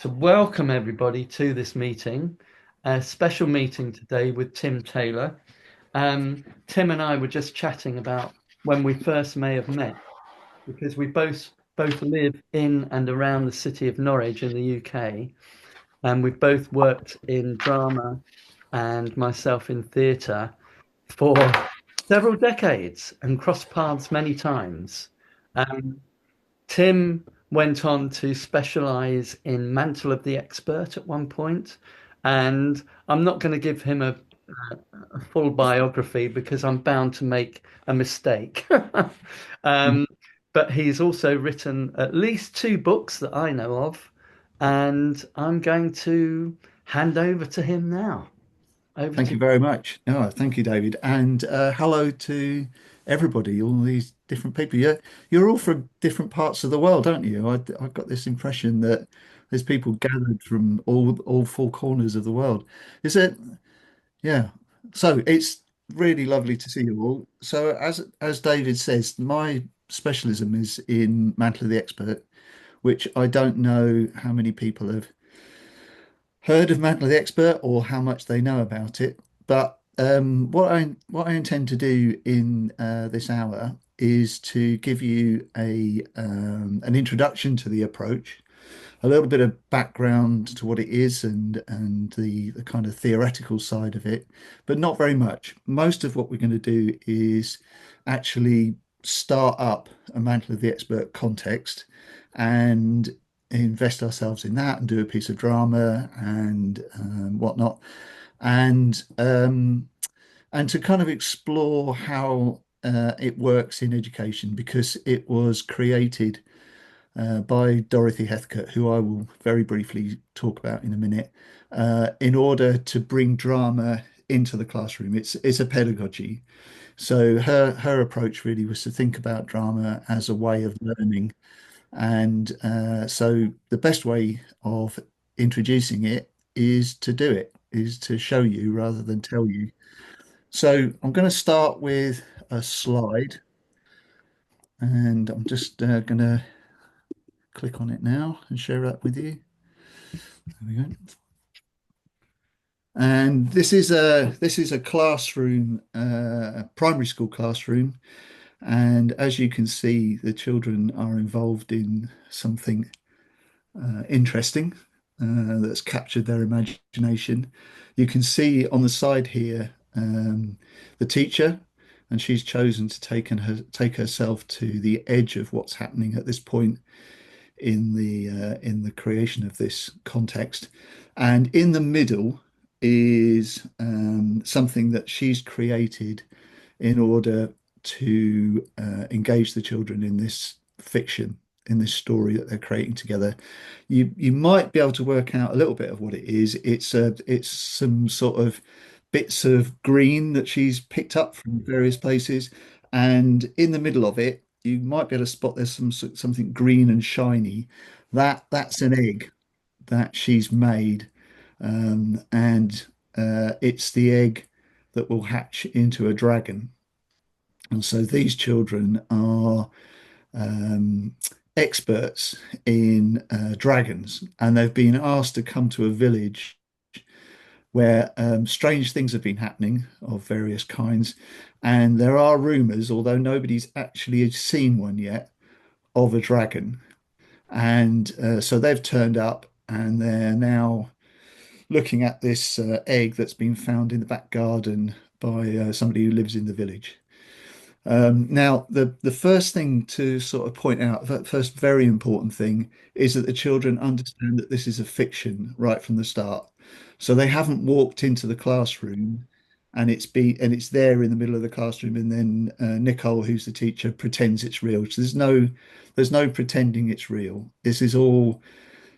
to welcome everybody to this meeting, a special meeting today with Tim Taylor. Tim and I were just chatting about when we first may have met, because we both live in and around the city of Norwich in the UK, and we've both worked in drama and myself in theatre for several decades and crossed paths many times. Um, Tim went on to specialize in Mantle of the Expert at one point, and I'm not going to give him a full biography because I'm bound to make a mistake. Um, but he's also written at least two books that I know of, and I'm going to hand over to him now. Over Thank to you very much. No, thank you, David. And hello to everybody, all these different people. You're all from different parts of the world, aren't you? I've got this impression that there's people gathered from all four corners of the world. Is it? Yeah. So it's really lovely to see you all. So as David says, my specialism is in Mantle of the Expert, which I don't know how many people have heard of Mantle the Expert or how much they know about it. But what I intend to do in this hour is to give you a an introduction to the approach, a little bit of background to what it is and the kind of theoretical side of it, but not very much. Most of what we're going to do is actually start up a Mantle of the Expert context and invest ourselves in that and do a piece of drama and whatnot, and to kind of explore how it works in education because it was created by Dorothy Heathcote, who I will very briefly talk about in a minute, in order to bring drama into the classroom. It's a pedagogy. So her approach really was to think about drama as a way of learning, and so the best way of introducing it is to do it, is to show you rather than tell you. So I'm going to start with a slide, and I'm just going to click on it now and share that with you. There we go. And this is a classroom, primary school classroom, and as you can see, the children are involved in something interesting that's captured their imagination. You can see on the side here the teacher, and she's chosen to take herself to the edge of what's happening at this point in the creation of this context. And in the middle is something that she's created in order to engage the children in this fiction, in this story that they're creating together. You might be able to work out a little bit of what it is. It's some sort of bits of green that she's picked up from various places, and in the middle of it, you might be able to spot there's something green and shiny. That's an egg that she's made, and it's the egg that will hatch into a dragon. And so these children are um, experts in dragons, and they've been asked to come to a village where strange things have been happening of various kinds. And there are rumors, although nobody's actually seen one yet, of a dragon. And so they've turned up and they're now looking at this egg that's been found in the back garden by somebody who lives in the village. Now, the first thing to sort of point out, the first very important thing, is that the children understand that this is a fiction right from the start. So they haven't walked into the classroom and it's there in the middle of the classroom, and then Nicole, who's the teacher, pretends it's real. So there's no pretending it's real. This is all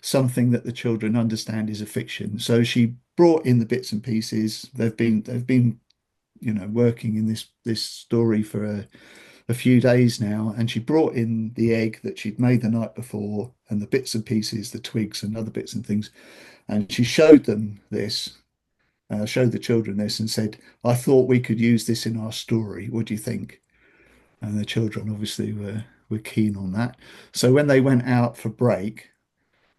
something that the children understand is a fiction. So she brought in the bits and pieces. They've been working in this story for a few days now, and she brought in the egg that she'd made the night before and the bits and pieces, the twigs and other bits and things, and she showed them this, showed the children this, and said, "I thought we could use this in our story. What do you think?" And the children obviously were keen on that. So when they went out for break,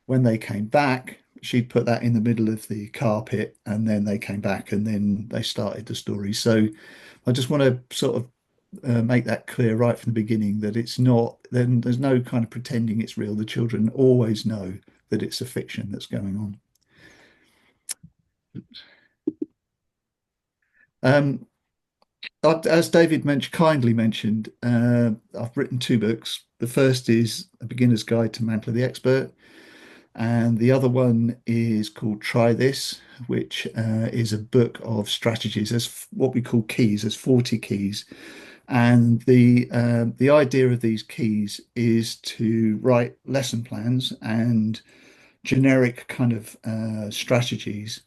When they came back, she'd put that in the middle of the carpet, and then they came back, and then they started the story. So I just want to sort of make that clear right from the beginning that it's not, then there's no kind of pretending it's real. The children always know that it's a fiction that's going on. Um, as David kindly mentioned, I've written two books. The first is A Beginner's Guide to Mantle of the Expert, and the other one is called Try This, which is a book of strategies. There's what we call keys. There's 40 keys, and the idea of these keys is to write lesson plans and generic kind of strategies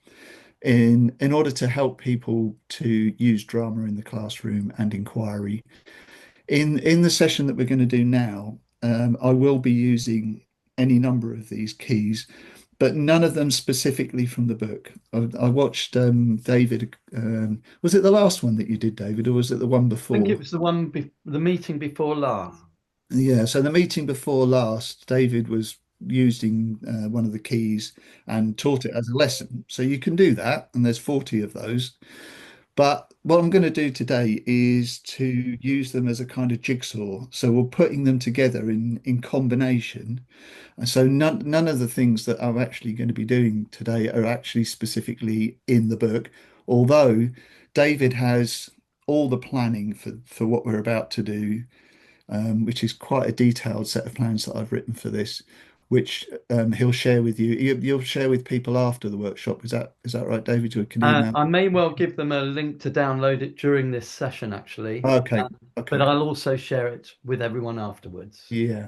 in order to help people to use drama in the classroom and inquiry. In the session that we're going to do now, I will be using any number of these keys, but none of them specifically from the book. I watched David. Was it the last one that you did, David, or was it the one I think it before? was the meeting before last. Yeah, so the meeting before last, David was using one of the keys and taught it as a lesson. So you can do that, and there's 40 of those. But what I'm going to do today is to use them as a kind of jigsaw. So we're putting them together in combination. And so none of the things that I'm actually going to be doing today are actually specifically in the book, although David has all the planning for what we're about to do, which is quite a detailed set of plans that I've written for this, which he'll share with you. You'll share with people after the workshop. Is that right, David? You can email. I may well give them a link to download it during this session, actually, Okay, but okay, I'll also share it with everyone afterwards. yeah.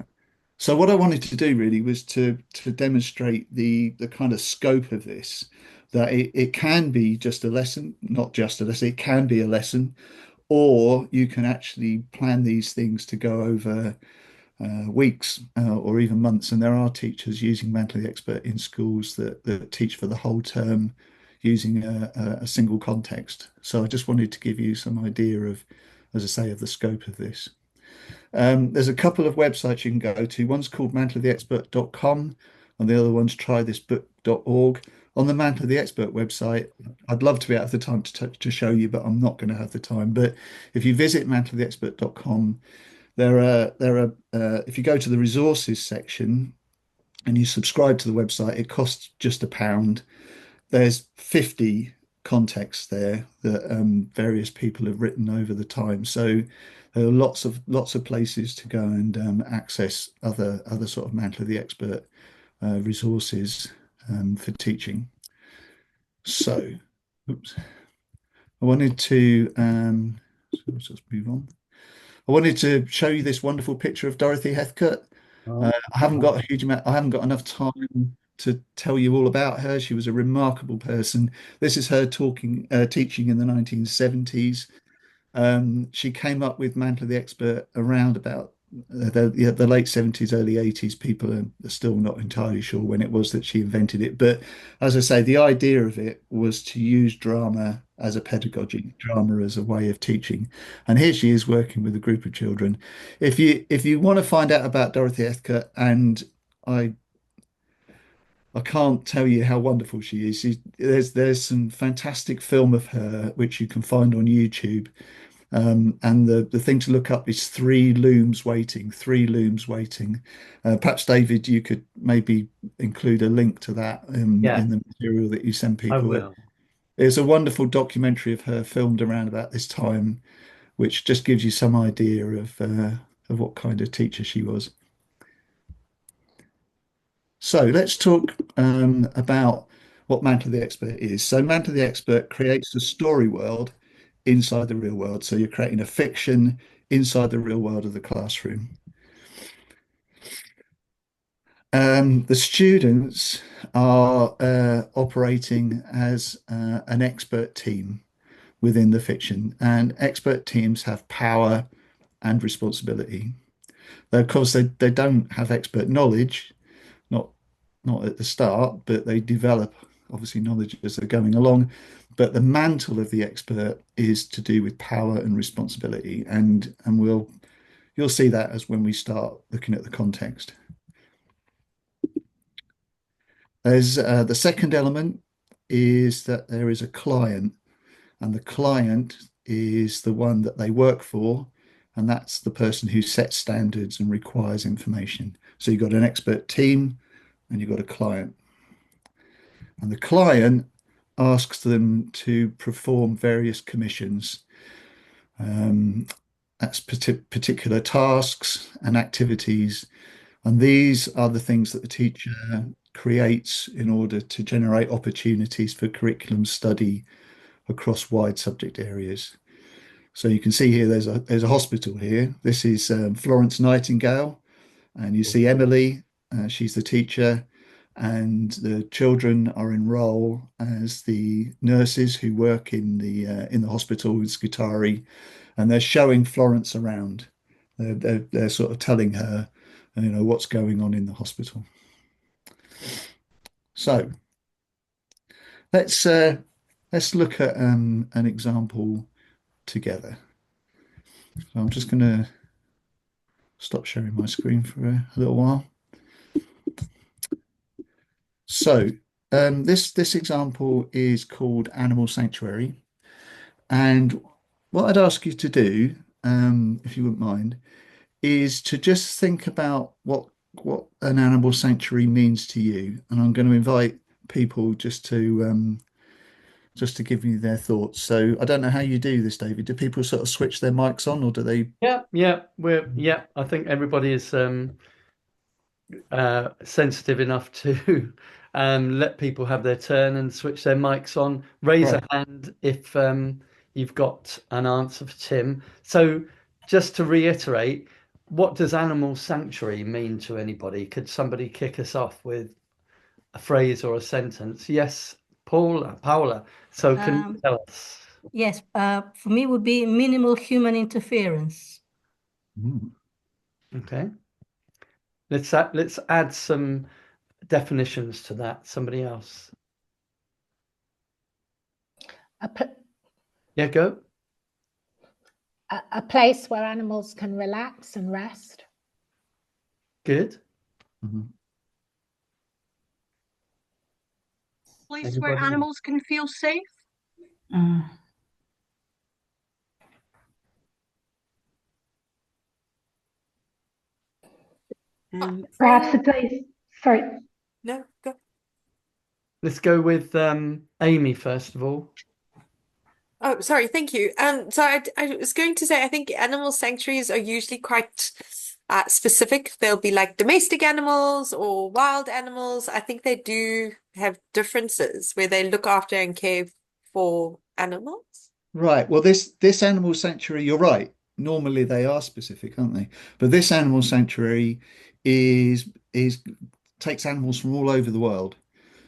So what I wanted to do really was to demonstrate the kind of scope of this, that it can be just a lesson, not just a lesson. It can be a lesson, or you can actually plan these things to go over weeks or even months. And there are teachers using Mantle the Expert in schools that teach for the whole term using a single context. So I just wanted to give you some idea of, as I say, of the scope of this. There's a couple of websites you can go to. One's called mantleoftheexpert.com and the other one's trythisbook.org. On the Mantle of the Expert website, I'd love to be out of the time to show you, but I'm not going to have the time. But if you visit mantleoftheexpert.com, if you go to the resources section and you subscribe to the website, it costs just £1. There's 50 contexts there that various people have written over the time. So there are lots of places to go and access other sort of Mantle of the Expert resources for teaching. So, oops, I wanted to so let's just move on. I wanted to show you this wonderful picture of Dorothy Heathcote. Oh, I haven't got a huge amount, I haven't got enough time to tell you all about her. She was a remarkable person. This is her teaching in the 1970s. She came up with Mantle of the Expert around about the late 70s, early 80s. People are still not entirely sure when it was that she invented it. But as I say, the idea of it was to use drama as a pedagogy, drama as a way of teaching. And here she is working with a group of children. If you want to find out about Dorothy Ethker, and I I can't tell you how wonderful she is. There's some fantastic film of her which you can find on YouTube. And the thing to look up is Three Looms Waiting. Three Looms Waiting. Perhaps David, you could maybe include a link to that yeah, in the material that you send I people. will. There's a wonderful documentary of her filmed around about this time, which just gives you some idea of what kind of teacher she was. So let's talk about what Mantle the Expert is. So Mantle the Expert creates a story world inside the real world. So you're creating a fiction inside the real world of the classroom. The students are operating as an expert team within the fiction, and expert teams have power and responsibility. Though, of course, they don't have expert knowledge, not not at the start, but they develop obviously knowledge as they're going along. But the mantle of the expert is to do with power and responsibility, and you'll see that as when we start looking at the context. There's the second element is that there is a client, and the client is the one that they work for, and that's the person who sets standards and requires information. So you've got an expert team and you've got a client, and the client asks them to perform various commissions. Um, that's particular tasks and activities, and these are the things that the teacher creates in order to generate opportunities for curriculum study across wide subject areas. So you can see here there's a hospital here. This is Florence Nightingale, and you see Emily. She's the teacher, and the children are in role as the nurses who work in the hospital with Scutari, and they're showing Florence around. They're sort of telling her, what's going on in the hospital. So let's uh, let's look at an example together. So I'm just going to stop sharing my screen for a little while. So this example is called Animal Sanctuary, and what I'd ask you to do, if you wouldn't mind, is to just think about what an animal sanctuary means to you, and I'm going to invite people just to give me their thoughts. So I don't know how you do this, David. Do people sort of switch their mics on, or do they? Yeah, yeah, I think everybody is sensitive enough to let people have their turn and switch their mics on. Raise a Right. hand if you've got an answer for Tim. So, just to reiterate, what does animal sanctuary mean to anybody? Could somebody kick us off with a phrase or a sentence? Yes, Paula. So, can you Um, tell us? yes, for me would be minimal human interference. Mm. Okay, let's add some definitions to that. Somebody else. A, pl- Yeah, go. a place where animals can relax and rest. Good. Mhm. Place where Anybody else? animals can feel safe. Mm. Perhaps a place. Sorry. No, go. Let's go with Amy first of all. Oh, sorry, thank you. So I was going to say, I think animal sanctuaries are usually quite specific. They'll be like domestic animals or wild animals. I think they do have differences where they look after and care for animals. Right. Well, this animal sanctuary, you're right. Normally they are specific, aren't they? But this animal sanctuary is takes animals from all over the world.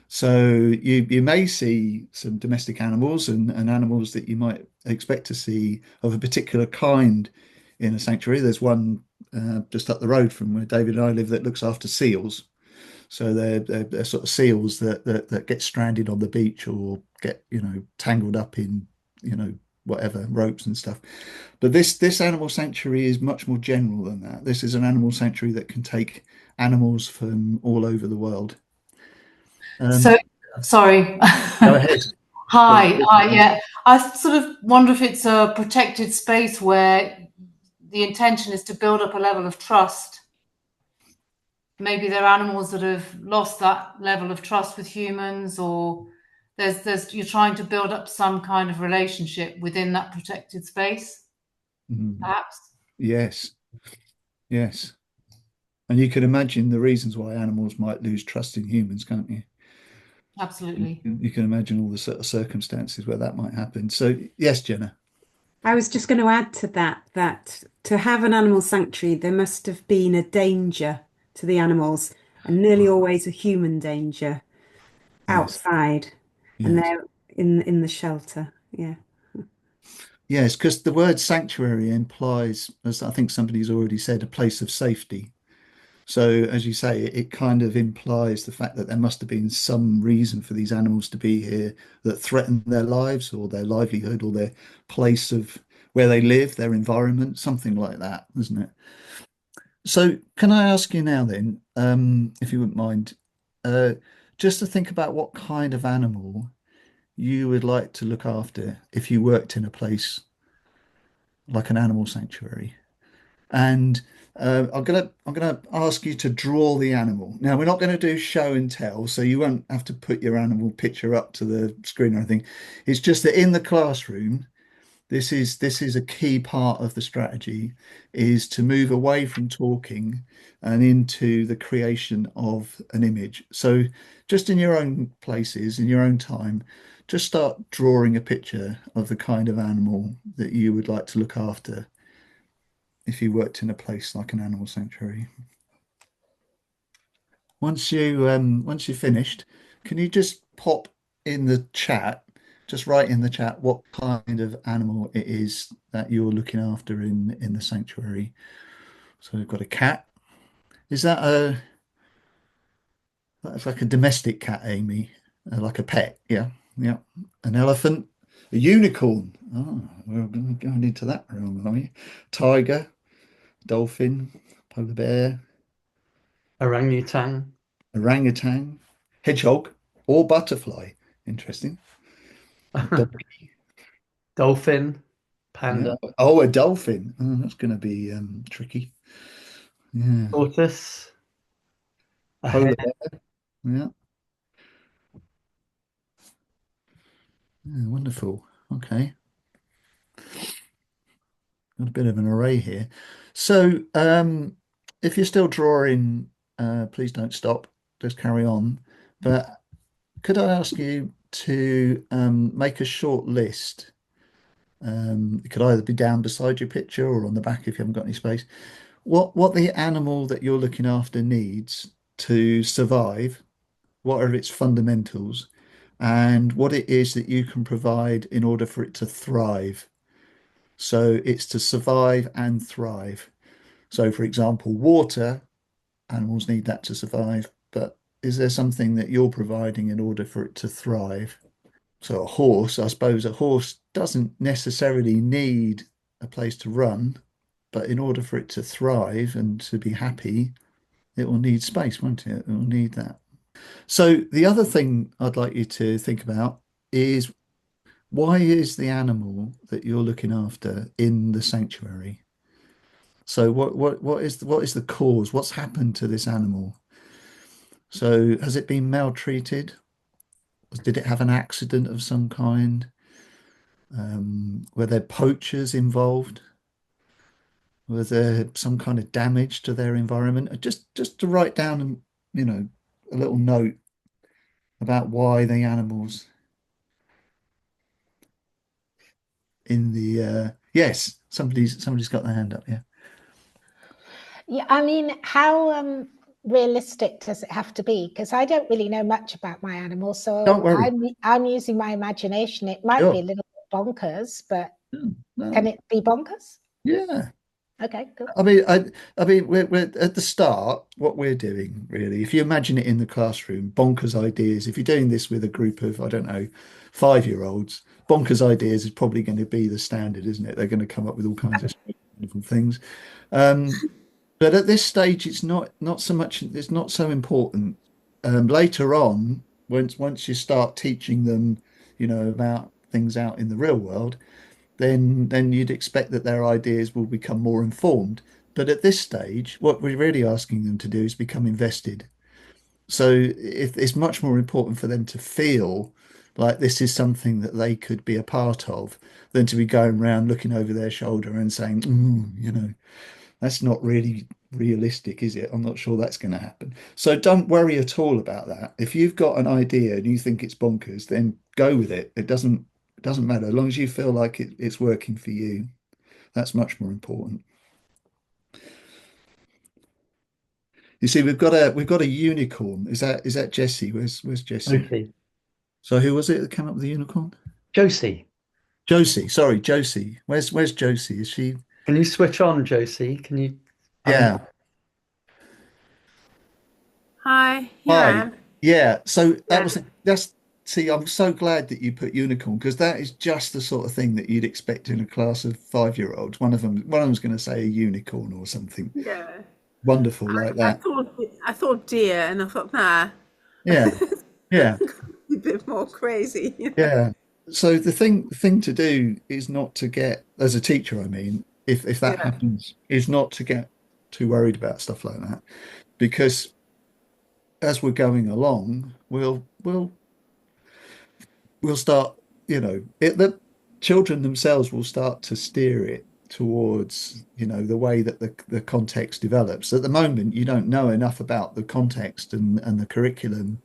So you may see some domestic animals and animals that you might expect to see of a particular kind in a sanctuary. There's one just up the road from where David and I live that looks after seals. So they're sort of seals that get stranded on the beach or get tangled up in whatever ropes and stuff. But this animal sanctuary is much more general than that. This is an animal sanctuary that can take animals from all over the world. So, Um, sorry. Go ahead. Hi, yeah. I sort of wonder if it's a protected space where the intention is to build up a level of trust. Maybe there are animals that have lost that level of trust with humans, or you're trying to build up some kind of relationship within that protected space, Mhm. perhaps. Yes, yes. And you can imagine the reasons why animals might lose trust in humans, can't you? Absolutely. You can imagine all the sort of circumstances where that might happen. So, yes, Jenna. I was just going to add to that to have an animal sanctuary, there must have been a danger to the animals, and nearly always a human danger Yes, outside, and yes. they're in the shelter. Yeah. Yes, because the word sanctuary implies, as I think somebody's already said, a place of safety. So, as you say, it kind of implies the fact that there must have been some reason for these animals to be here that threatened their lives or their livelihood or their place of where they live, their environment, something like that, isn't it? So, can I ask you now then, if you wouldn't mind, uh, just to think about what kind of animal you would like to look after if you worked in a place like an animal sanctuary. And I'm gonna ask you to draw the animal. Now we're not going to do show and tell, so you won't have to put your animal picture up to the screen or anything. It's just that in the classroom, this is a key part of the strategy, is to move away from talking and into the creation of an image. So just in your own places, in your own time, just start drawing a picture of the kind of animal that you would like to look after if you worked in a place like an animal sanctuary. Once you've finished, can you just pop in the chat, just write in the chat what kind of animal it is that you're looking after in the sanctuary? So we've got a cat. Is that that's like a domestic cat, Amy? Like a pet? Yeah, yeah. An elephant, a unicorn. Oh, we're going into that realm, are we? Tiger, dolphin, polar bear, Orangutan. orangutan, hedgehog, or butterfly. Interesting. Dolphin. Yeah. Panda. Oh, a dolphin. Oh, that's going to be tricky. Yeah. Tortoise. A hare. Polar bear. Yeah. Yeah, wonderful. Okay. Got a bit of an array here. So, if you're still drawing, please don't stop. Just carry on. But could I ask you to make a short list? It could either be down beside your picture or on the back if you haven't got any space. What the animal that you're looking after needs to survive, what are its fundamentals, and what it is that you can provide in order for it to thrive. So it's to survive and thrive. So, for example, water, animals need that to survive, but is there something that you're providing in order for it to thrive? So, a horse, I suppose a horse doesn't necessarily need a place to run, but in order for it to thrive and to be happy, it will need space, won't it? It will need that. So the other thing I'd like you to think about is, why is the animal that you're looking after in the sanctuary? So what is the cause? What's happened to this animal? So has it been maltreated? Did it have an accident of some kind? Were there poachers involved? Was there some kind of damage to their environment? Just to write down, a little note about why the animals in the yes, somebody's got their hand up. Yeah. Yeah, I mean, how realistic does it have to be? Because I don't really know much about my animals, Don't so worry. I'm using my imagination. It might be a Sure. little bit bonkers, but No. can it be bonkers? Yeah. Okay, good. I mean, we're at the start. What we're doing, really, if you imagine it in the classroom, bonkers ideas. If you're doing this with a group of, I don't know, 5-year-olds, bonkers ideas is probably going to be the standard, isn't it? They're going to come up with all kinds of different things. But at this stage, it's not so much. It's not so important. Later on, once you start teaching them, about things out in the real world, then you'd expect that their ideas will become more informed. But at this stage, what we're really asking them to do is become invested. So it's much more important for them to feel like this is something that they could be a part of, than to be going around looking over their shoulder and saying, that's not really realistic, is it? I'm not sure that's going to happen. So don't worry at all about that. If you've got an idea and you think it's bonkers, then go with it. It doesn't matter. As long as you feel like it's working for you, that's much more important. You see, we've got a unicorn. Is that Jesse? Where's Jesse? Josie. So who was it that came up with the unicorn? Josie. Josie. Sorry, Josie. Where's Josie? Is she? Can you switch on, Josie? Can you? Yeah. Hi, here I Hi. am. Yeah. So Yeah. that's see, I'm so glad that you put unicorn, because that is just the sort of thing that you'd expect in a class of 5-year-olds. One of them's going to say a unicorn or something Yeah. wonderful like I that. thought deer and I thought nah. Yeah. Yeah. A bit more crazy. Yeah. So the thing to do is not to get, as a teacher, I mean, if that Yeah. happens, is not to get too worried about stuff like that, because as we're going along, we'll start, the children themselves will start to steer it towards, the way that the context develops. At the moment, you don't know enough about the context and the curriculum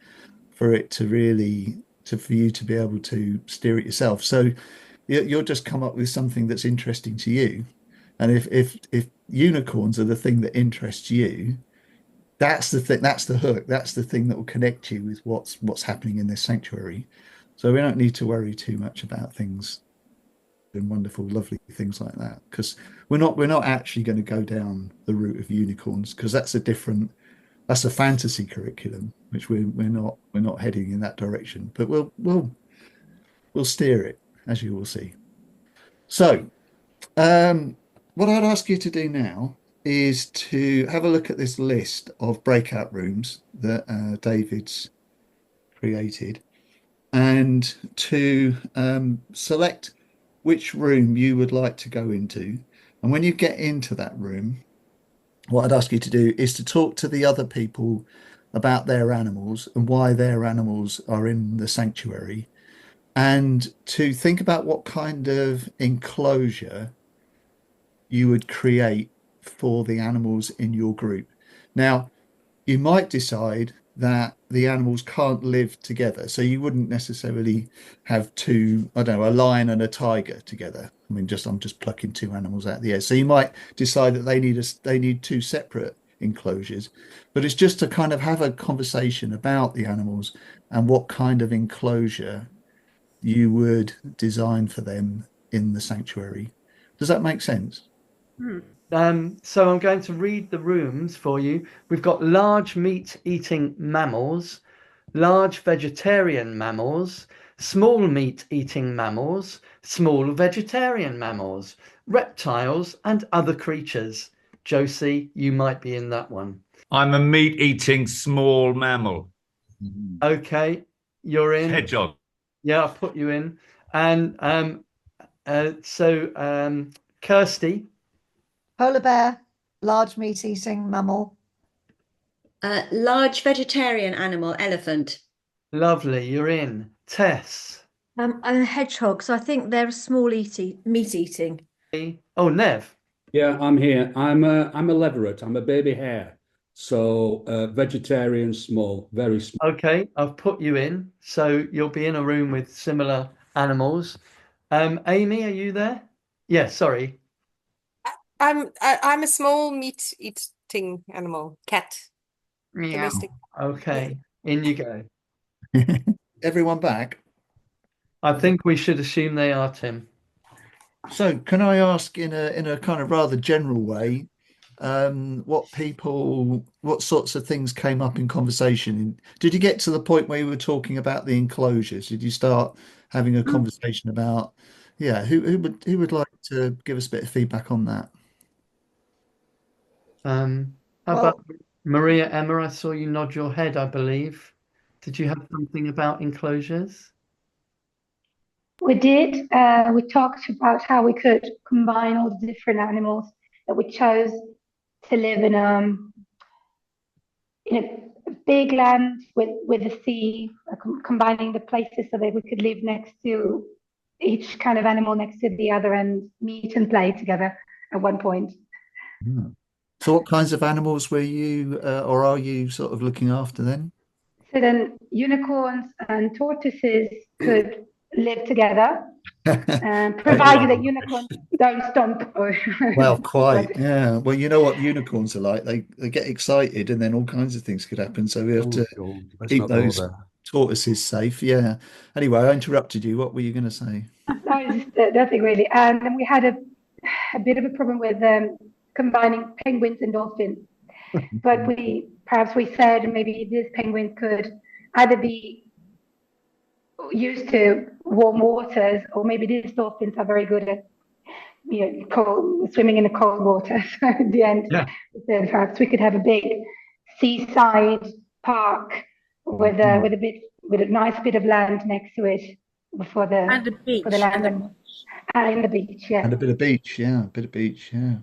for it to really for you to be able to steer it yourself. So you'll just come up with something that's interesting to you. And if unicorns are the thing that interests you, that's the thing, that's the hook, that's the thing that will connect you with what's happening in this sanctuary. So we don't need to worry too much about things and wonderful, lovely things like that, because we're not actually going to go down the route of unicorns, because that's a fantasy curriculum, which we're not heading in that direction. But we'll steer it, as you will see. So what I'd ask you to do now is to have a look at this list of breakout rooms that David's created, and to select which room you would like to go into. And when you get into that room, what I'd ask you to do is to talk to the other people about their animals and why their animals are in the sanctuary, and to think about what kind of enclosure you would create for the animals in your group. Now, you might decide that the animals can't live together, so you wouldn't necessarily have two, I don't know, a lion and a tiger together. I mean, I'm just plucking two animals out of the air. So you might decide that they need two separate enclosures, but it's just to kind of have a conversation about the animals and what kind of enclosure you would design for them in the sanctuary. Does that make sense? So I'm going to read the rooms for you. We've got large meat-eating mammals, large vegetarian mammals, small meat-eating mammals, small vegetarian mammals, reptiles, and other creatures. Josie, you might be in that one. I'm a meat-eating small mammal. Okay, you're in. Hedgehog. Yeah, I'll put you in. And Kirsty. Polar bear, large meat-eating mammal. Large vegetarian animal, elephant. Lovely, you're in. Tess. I'm a hedgehog, so I think they're small meat eating. Oh, Nev. Yeah, I'm here. I'm a leveret. I'm a baby hare. So vegetarian, small, very small. Okay, I've put you in. So you'll be in a room with similar animals. Amy, are you there? Yeah, sorry. I'm a small meat eating animal, cat. Domestic. Okay, in you go. Everyone back? I think we should assume they are, Tim. So can I ask in a kind of rather general way, what sorts of things came up in conversation? Did you get to the point where you were talking about the enclosures? Did you start having a conversation about, yeah, who would like to give us a bit of feedback on that? How about Maria Emma? I saw you nod your head, I believe. Did you have something about enclosures? We did. We talked about how we could combine all the different animals that we chose to live in a big land with the sea, combining the places so that we could live next to each kind of animal next to the other and meet and play together at one point. So what kinds of animals were you or are you sort of looking after then? So then unicorns and tortoises could live together, provided that unicorns don't stomp. Well, quite, yeah. Well, you know what unicorns are like. They get excited and then all kinds of things could happen. So we have to keep those tortoises safe. Yeah. Anyway, I interrupted you. What were you going to say? No, nothing really. And then we had a bit of a problem with combining penguins and dolphins. But we said maybe this penguin could either be used to warm waters, or maybe these dolphins are very good at swimming in the cold water. So at the end, we said perhaps we could have a big seaside park with a nice bit of land next to it for the And a beach. land and in the beach, yeah. And a bit of beach, yeah, a bit of beach, yeah.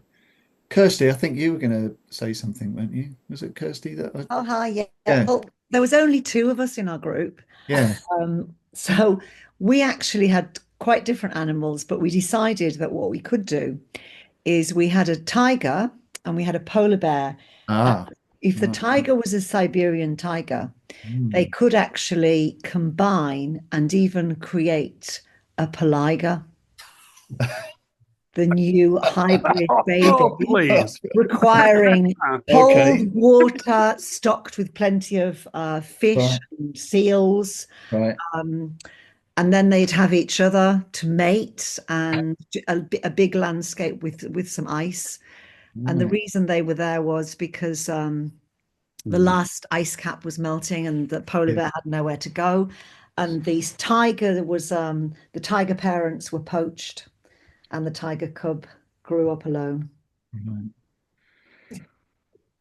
Kirsty, I think you were going to say something, weren't you? Was it Kirsty that? Oh, hi, yeah. Yeah. Well, there was only two of us in our group. Yeah. So we actually had quite different animals, but we decided that what we could do is we had a tiger and we had a polar bear. If the tiger was a Siberian tiger, they could actually combine and even create a peliger, the new hybrid baby, requiring cold water stocked with plenty of fish and seals. Right. And then they'd have each other to mate and a big landscape with some ice. And the reason they were there was because the last ice cap was melting and the polar bear had nowhere to go. And the tiger parents were poached and the tiger cub grew up alone.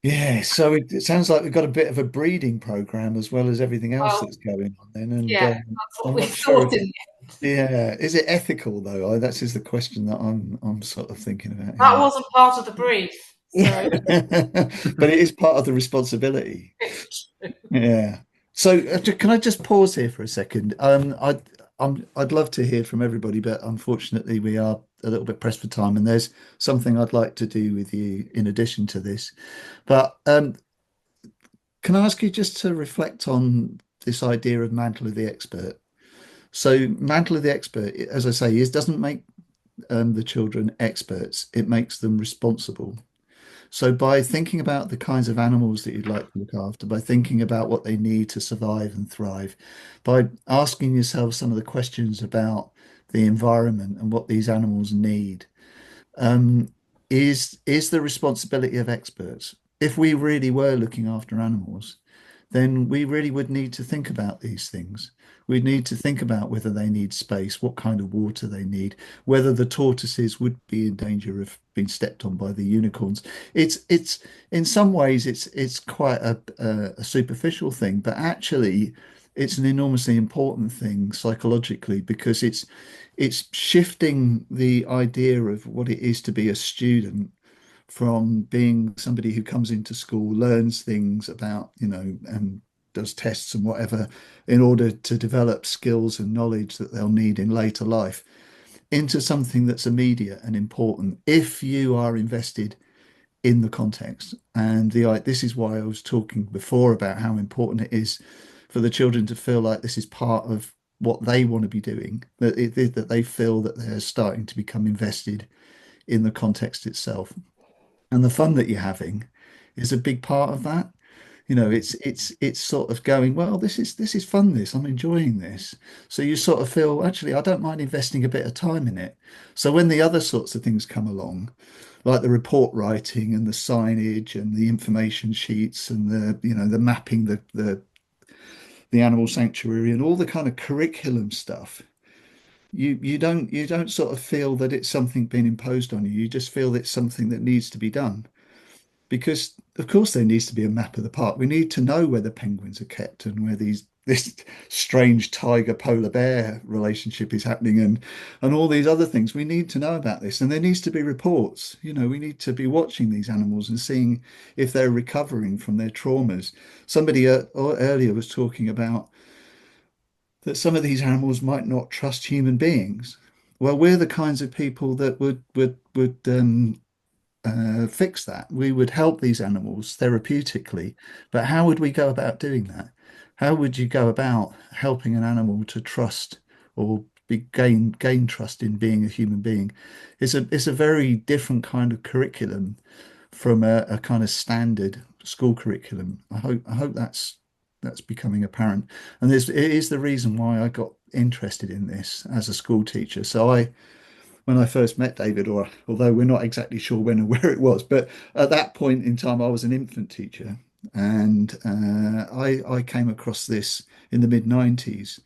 Yeah, so it sounds like we've got a bit of a breeding program as well as everything else that's going on then. And yeah, that's what we thought in the end. Yeah, is it ethical though? That's just the question that I'm sort of thinking about. That wasn't part of the brief. So. But it is part of the responsibility. Yeah. So can I just pause here for a second? I'd love to hear from everybody, but unfortunately we are a little bit pressed for time, and there's something I'd like to do with you in addition to this. But can I ask you just to reflect on this idea of mantle of the expert? So mantle of the expert, as I say, doesn't make the children experts, it makes them responsible. So by thinking about the kinds of animals that you'd like to look after, by thinking about what they need to survive and thrive, by asking yourself some of the questions about the environment and what these animals need, is the responsibility of experts. If we really were looking after animals, then we really would need to think about these things. We'd need to think about whether they need space, what kind of water they need, whether the tortoises would be in danger of being stepped on by the unicorns. It's in some ways it's quite a superficial thing, but actually it's an enormously important thing psychologically, because it's shifting the idea of what it is to be a student from being somebody who comes into school, learns things about, and does tests and whatever in order to develop skills and knowledge that they'll need in later life, into something that's immediate and important if you are invested in the context. And this is why I was talking before about how important it is for the children to feel like this is part of what they want to be doing, that they feel that they're starting to become invested in the context itself. And the fun that you're having is a big part of that. It's sort of going, well, this is fun, I'm enjoying this. So you sort of feel, actually, I don't mind investing a bit of time in it. So when the other sorts of things come along, like the report writing and the signage and the information sheets and the mapping the animal sanctuary and all the kind of curriculum stuff, you don't sort of feel that it's something being imposed on you. You just feel it's something that needs to be done. Because of course there needs to be a map of the park. We need to know where the penguins are kept and where this strange tiger polar bear relationship is happening and all these other things. We need to know about this, and there needs to be reports. We need to be watching these animals and seeing if they're recovering from their traumas. Somebody earlier was talking about that some of these animals might not trust human beings. Well, we're the kinds of people that would fix that. We would help these animals therapeutically, but how would we go about doing that? How would you go about helping an animal to trust or gain trust in being a human being? It's a very different kind of curriculum from a kind of standard school curriculum. I hope that's becoming apparent, and it is the reason why I got interested in this as a school teacher. So when I first met David, although we're not exactly sure when and where it was, but at that point in time, I was an infant teacher, and I came across this in the mid-90s,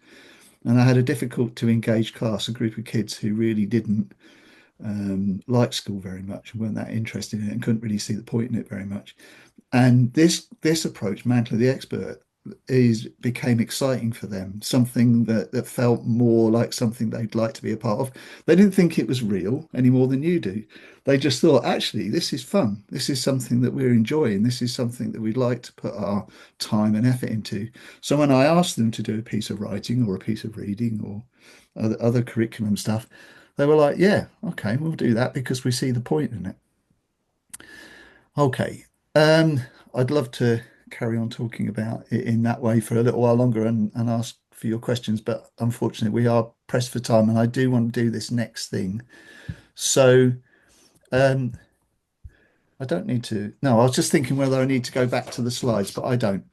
and I had a difficult to engage class, a group of kids who really didn't like school very much and weren't that interested in it and couldn't really see the point in it very much. And this approach, Mantle of the Expert, became exciting for them, something that felt more like something they'd like to be a part of. They didn't think it was real any more than you do. They just thought, actually, this is fun. This is something that we're enjoying. This is something that we'd like to put our time and effort into. So when I asked them to do a piece of writing or a piece of reading or other curriculum stuff, they were like, yeah, okay, we'll do that because we see the point in it. Okay. Um, I'd love to carry on talking about it in that way for a little while longer and ask for your questions, but unfortunately we are pressed for time and I do want to do this next thing. So um, I don't need to, no, I was just thinking whether I need to go back to the slides, but I don't.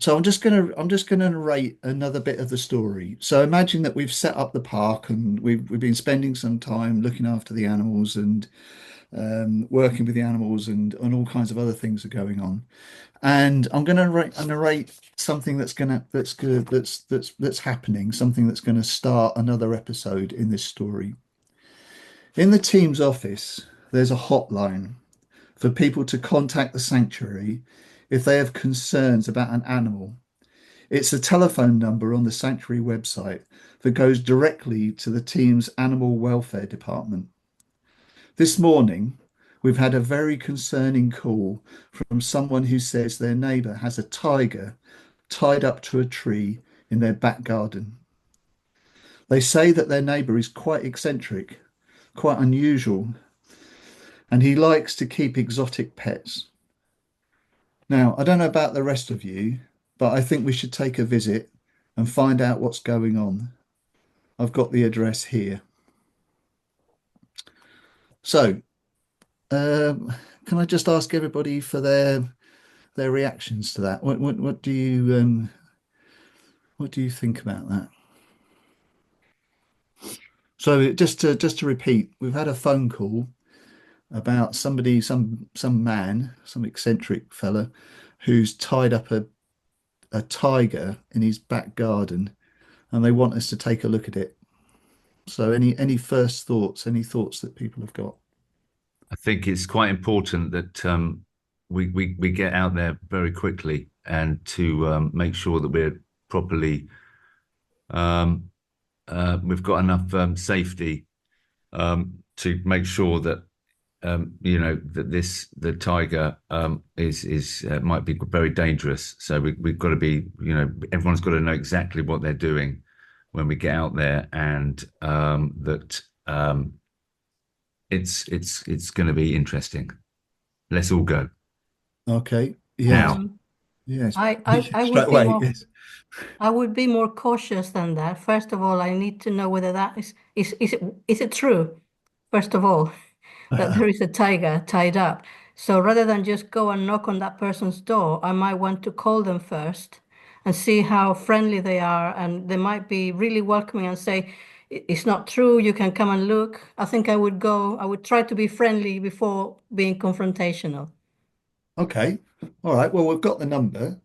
So I'm just gonna narrate another bit of the story. So imagine that we've set up the park and we've been spending some time looking after the animals and working with the animals and all kinds of other things are going on. And I'm going to narrate something that's happening, something that's going to start another episode in this story. In the team's office, there's a hotline for people to contact the sanctuary if they have concerns about an animal. It's a telephone number on the sanctuary website that goes directly to the team's animal welfare department. This morning, we've had a very concerning call from someone who says their neighbour has a tiger tied up to a tree in their back garden. They say that their neighbour is quite eccentric, quite unusual, and he likes to keep exotic pets. Now, I don't know about the rest of you, but I think we should take a visit and find out what's going on. I've got the address here. So, can I just ask everybody for their reactions to that? What do you think about that? So just to repeat, we've had a phone call about somebody, some man, some eccentric fella, who's tied up a tiger in his back garden, and they want us to take a look at it. So any first thoughts, any thoughts that people have got? I think it's quite important that we get out there very quickly and to make sure that we're properly we've got enough safety to make sure that that the tiger is might be very dangerous. So we've got to be everyone's got to know exactly what they're doing when we get out there, and that it's going to be interesting. Let's all go. Okay. Yeah. Um, Yes. I Straight would be away. more Yes. I would be more cautious than that. First of all, I need to know whether that is it true, first of all, that there is a tiger tied up. So rather than just go and knock on that person's door, I might want to call them first and see how friendly they are. And they might be really welcoming and say, It's not true, you can come and look." I think I would try to be friendly before being confrontational. Okay. All right. Well, we've got the number.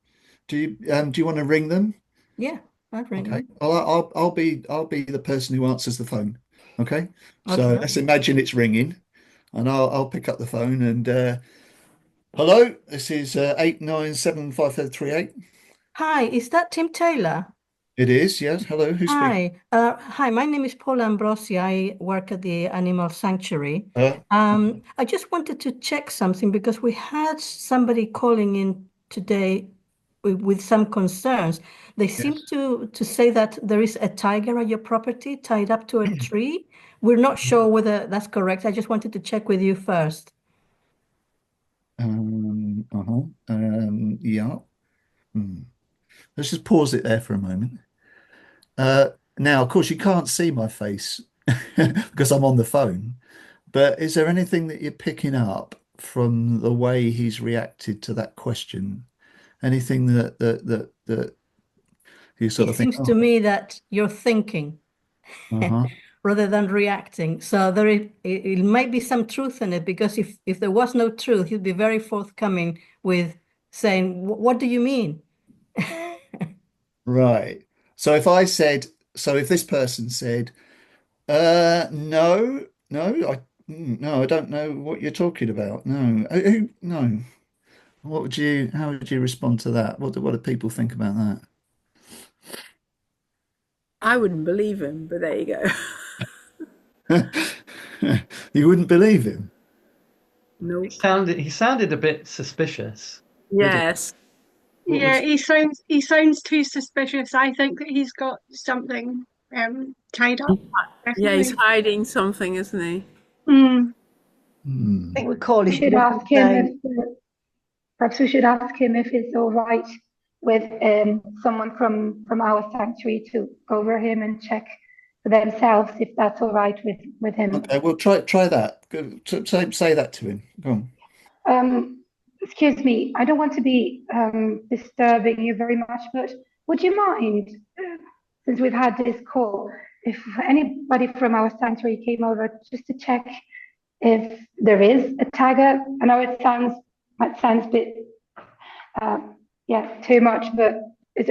Do you want to ring them? Yeah, I'd ring Okay. them. I'll be the person who answers the phone. Okay. So Okay. let's imagine it's ringing, and I'll pick up the phone and hello, this is 8975338. Hi, is that Tim Taylor? It is, yes. Hello, who's speaking? Hi, my name is Paula Ambrosi. I work at the Animal Sanctuary. I just wanted to check something because we had somebody calling in today with some concerns. They seem Yes. to say that there is a tiger at your property tied up to a tree. We're not sure whether that's correct. I just wanted to check with you first. Yeah. Hmm. Let's just pause it there for a moment. Now, of course, you can't see my face because I'm on the phone, but is there anything that you're picking up from the way he's reacted to that question? Anything that you sort It of think, seems to oh, me that you're thinking uh-huh. rather than reacting. So it might be some truth in it because if there was no truth, he'd be very forthcoming with saying, "What do you mean?" Right. So if this person said, no, no, I don't know what you're talking about. No, no. How would you respond to that? What do people think about that? I wouldn't believe him, but there you go. You wouldn't believe him. No. He sounded a bit suspicious. Yes. Yeah, he sounds too suspicious. I think that he's got something tied up. Yeah, he's Definitely. hiding something, isn't he? Mm. I think we call We his should bluff ask him and if perhaps we should ask him if it's all right with someone from our sanctuary to go over him and check for themselves if that's all right with him. Okay, well try that. Say that to him. Go on. Excuse me, I don't want to be disturbing you very much, but would you mind, since we've had this call, if anybody from our sanctuary came over just to check if there is a tiger? I know might sound a bit, too much, but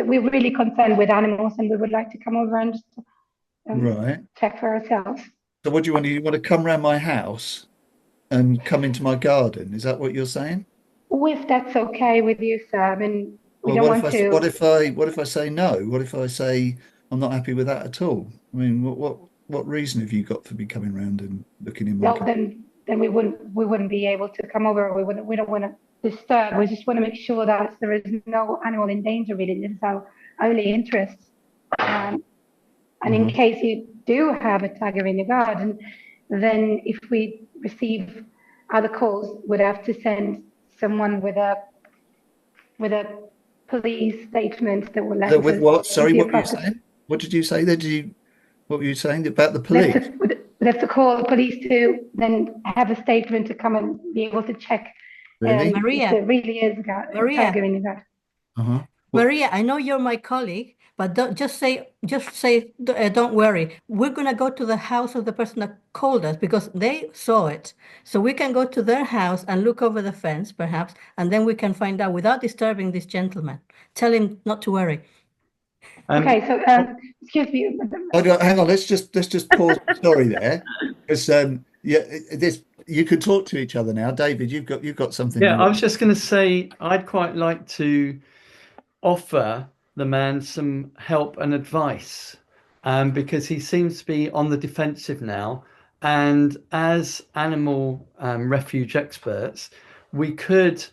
we're really concerned with animals and we would like to come over and just Right. check for ourselves. So what do you want? You want to come round my house and come into my garden? Is that what you're saying? If that's okay with you, sir. I mean, we Well, don't want to. what if I say no? What if I say I'm not happy with that at all? I mean, what reason have you got for me coming round and looking in my Well, garden? then we wouldn't be able to come over. We don't want to disturb. We just want to make sure that there is no animal in danger. Really, this is our only interest. And in case you do have a tiger in your garden, then if we receive other calls, we'd have to send someone with a police statement that will let us. With what? Sorry, what were you saying? What did you say there? What were you saying about the police? We'd have to call the police to then have a statement to come and be able to check. Really? Maria. If there really is a tiger in your garden. Uh-huh. Maria, I know you're my colleague, but just say, don't worry. We're gonna go to the house of the person that called us because they saw it. So we can go to their house and look over the fence, perhaps, and then we can find out without disturbing this gentleman. Tell him not to worry. Okay, so excuse me. Hang on, let's just pause the story there, because you can talk to each other now. David, you've got something. Yeah, I was just going to say I'd quite like to offer the man some help and advice, because he seems to be on the defensive now. And as animal refuge experts, we could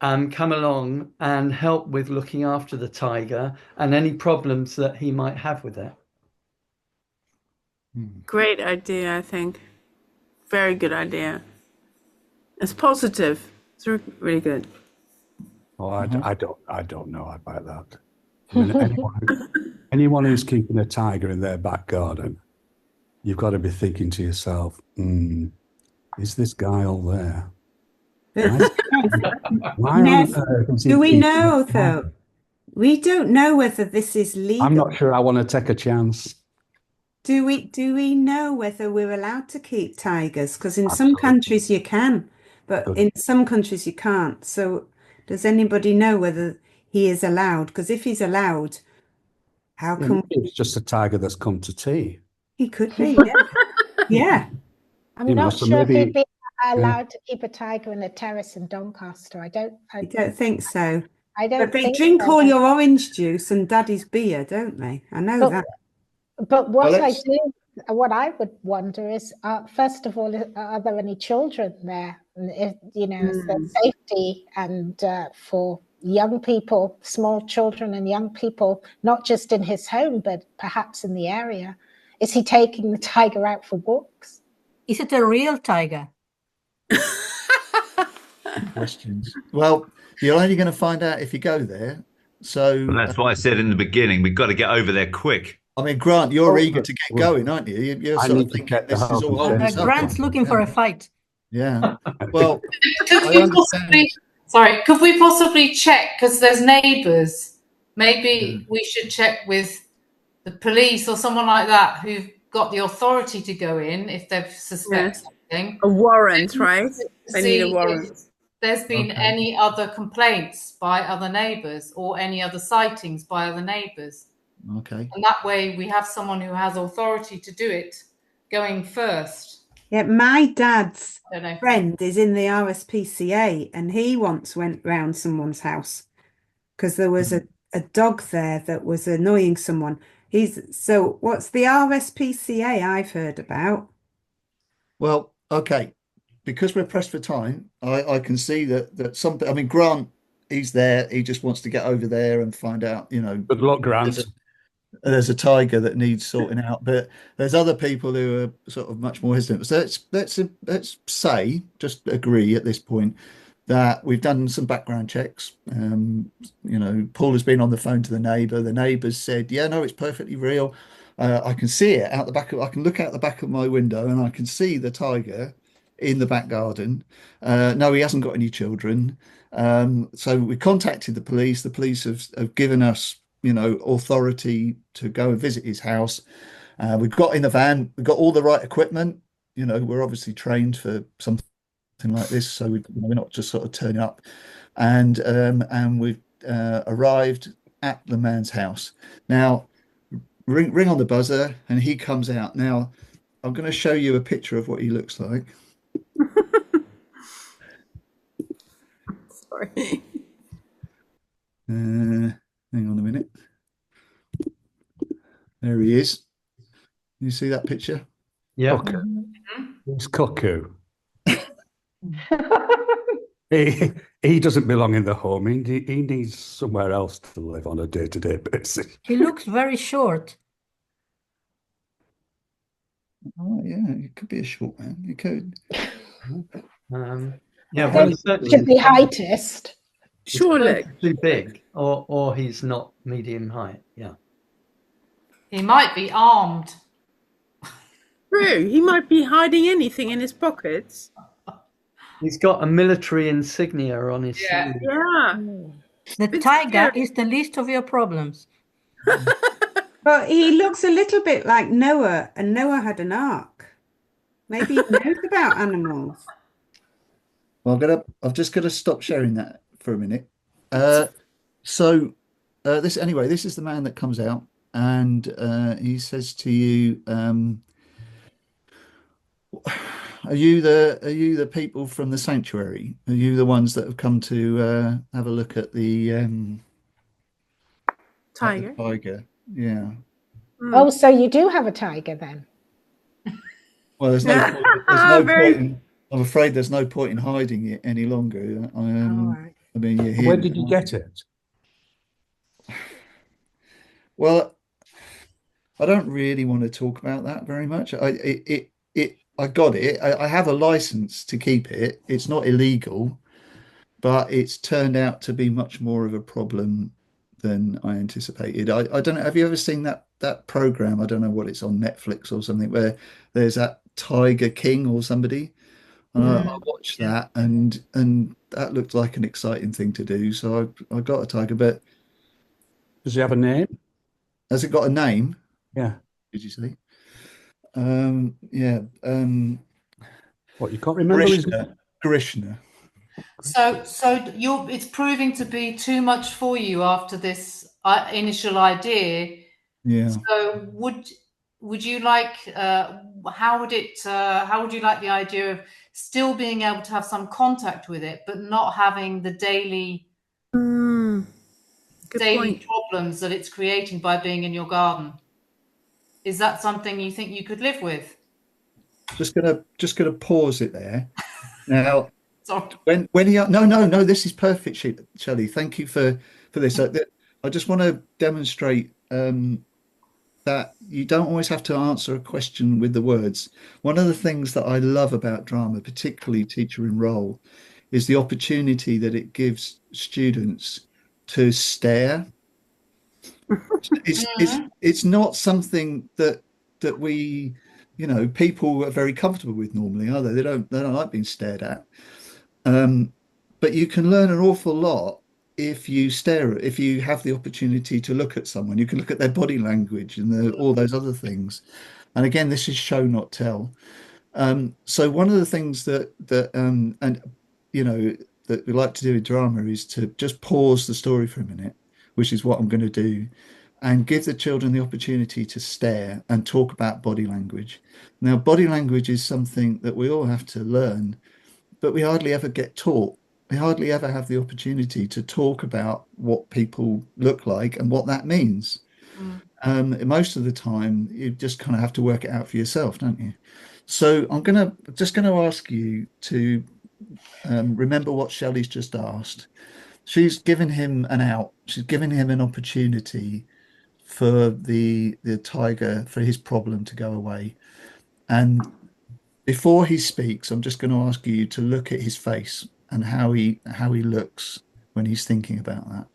come along and help with looking after the tiger and any problems that he might have with it. Great idea, I think. Very good idea. It's positive. It's really good. Oh, I don't know about that. I mean, anyone who's keeping a tiger in their back garden, you've got to be thinking to yourself, is this guy all there? Do we know, though? We don't know whether this is legal. I'm not sure I want to take a chance. Do we know whether we're allowed to keep tigers? Because in some countries you can, but in some countries you can't. So does anybody know whether he is allowed? Because if he's allowed, how come it's just a tiger that's come to tea? He could be, yeah. Yeah. I'm not sure if he'd be allowed to keep a tiger in a terrace in Doncaster. I don't think so. I don't But they think drink so. all your orange juice and daddy's beer, don't they? I know that. But what I would wonder is, first of all, are there any children there? If, is there safety and for young people, small children and young people, not just in his home, but perhaps in the area? Is he taking the tiger out for walks? Is it a real tiger? Questions. Well, you're only going to find out if you go there. So that's what I said in the beginning. We've got to get over there quick. I mean, Grant, you're eager to get going, aren't you? You're sort of thinking this is all. Grant's looking for a fight. Yeah. Well, could we possibly check, because there's neighbours? Maybe we should check with the police or someone like that who've got the authority to go in if they suspect something. A warrant, right? They need a warrant. If there's been any other complaints by other neighbours or any other sightings by other neighbours. Okay. And that way we have someone who has authority to do it going first. Yeah, my dad's I don't know. friend is in the RSPCA, and he once went round someone's house because there was a dog there that was annoying someone. So what's the RSPCA I've heard about? Well, okay, because we're pressed for time, I can see that something. I mean, Grant, he's there. He just wants to get over there and find out. Good luck, Grant. There's a tiger that needs sorting out, but there's other people who are sort of much more hesitant. So let's say, just agree at this point that we've done some background checks. Paul has been on the phone to the neighbour. The neighbour's said, "Yeah, no, it's perfectly real. I can see it out the back of. I can look out the back of my window and I can see the tiger in the back garden. No, he hasn't got any children. So we contacted the police. The police have given us, authority to go and visit his house. We've got in the van. We've got all the right equipment. We're obviously trained for something like this, so we're not just sort of turning up, and we've arrived at the man's house. Now, ring on the buzzer, and he comes out. Now, I'm going to show you a picture of what he looks like. Sorry. Hang on a minute. There he is. You see that picture? Yeah. Cuckoo. He's cuckoo. He doesn't belong in the home. He needs somewhere else to live on a day-to-day basis. He looks very short. Oh, yeah, it could be a short man. It could. Yeah, Then well, should be heightist. Surely. Too big, or he's not medium height. Yeah. He might be armed. True. He might be hiding anything in his pockets. He's got a military insignia on his sleeve. Yeah. The tiger is the least of your problems. But he looks a little bit like Noah, and Noah had an ark. Maybe he knows about animals. Well, I've just got to stop sharing that for a minute. This is the man that comes out, and he says to you, are you the people from the sanctuary? Are you the ones that have come to have a look at the tiger? Tiger, yeah. Oh, so you do have a tiger then? Well, there's no point. I'm afraid there's no point in hiding it any longer. I mean, you're here. Where did you get it? Well, I don't really want to talk about that very much. I got it. I have a license to keep it. It's not illegal, but it's turned out to be much more of a problem than I anticipated. I don't know. Have you ever seen that program? I don't know what it's on, Netflix or something, where there's that Tiger King or somebody. And I watched that, and that looked like an exciting thing to do. So I got a tiger. But does he have a name? Has it got a name? Yeah. Did you say? Yeah. What, you can't remember his name? Krishna. So it's proving to be too much for you after this initial idea. Yeah. So would you like how would you like the idea of still being able to have some contact with it, but not having the daily problems that it's creating by being in your garden? Is that something you think you could live with? Just gonna pause it there. Now, Sorry. when he no, this is perfect, Shelley. Thank you for this. I just want to demonstrate that you don't always have to answer a question with the words. One of the things that I love about drama, particularly Teacher in Role, is the opportunity that it gives students to stare. It's not something that we, people are very comfortable with normally, are they? They don't like being stared at. But you can learn an awful lot if you if you have the opportunity to look at someone. You can look at their body language and all those other things. And again, this is show not tell. So one of the things that we like to do in drama is to just pause the story for a minute, which is what I'm going to do. and give the children the opportunity to stare and talk about body language. Now, body language is something that we all have to learn, but we hardly ever get taught. We hardly ever have the opportunity to talk about what people look like and what that means. Most of the time, you just kind of have to work it out for yourself, don't you? So I'm just gonna ask you to remember what Shelley's just asked. She's given him an out. She's given him an opportunity for the tiger, for his problem to go away. And before he speaks, I'm just going to ask you to look at his face and how he looks when he's thinking about that.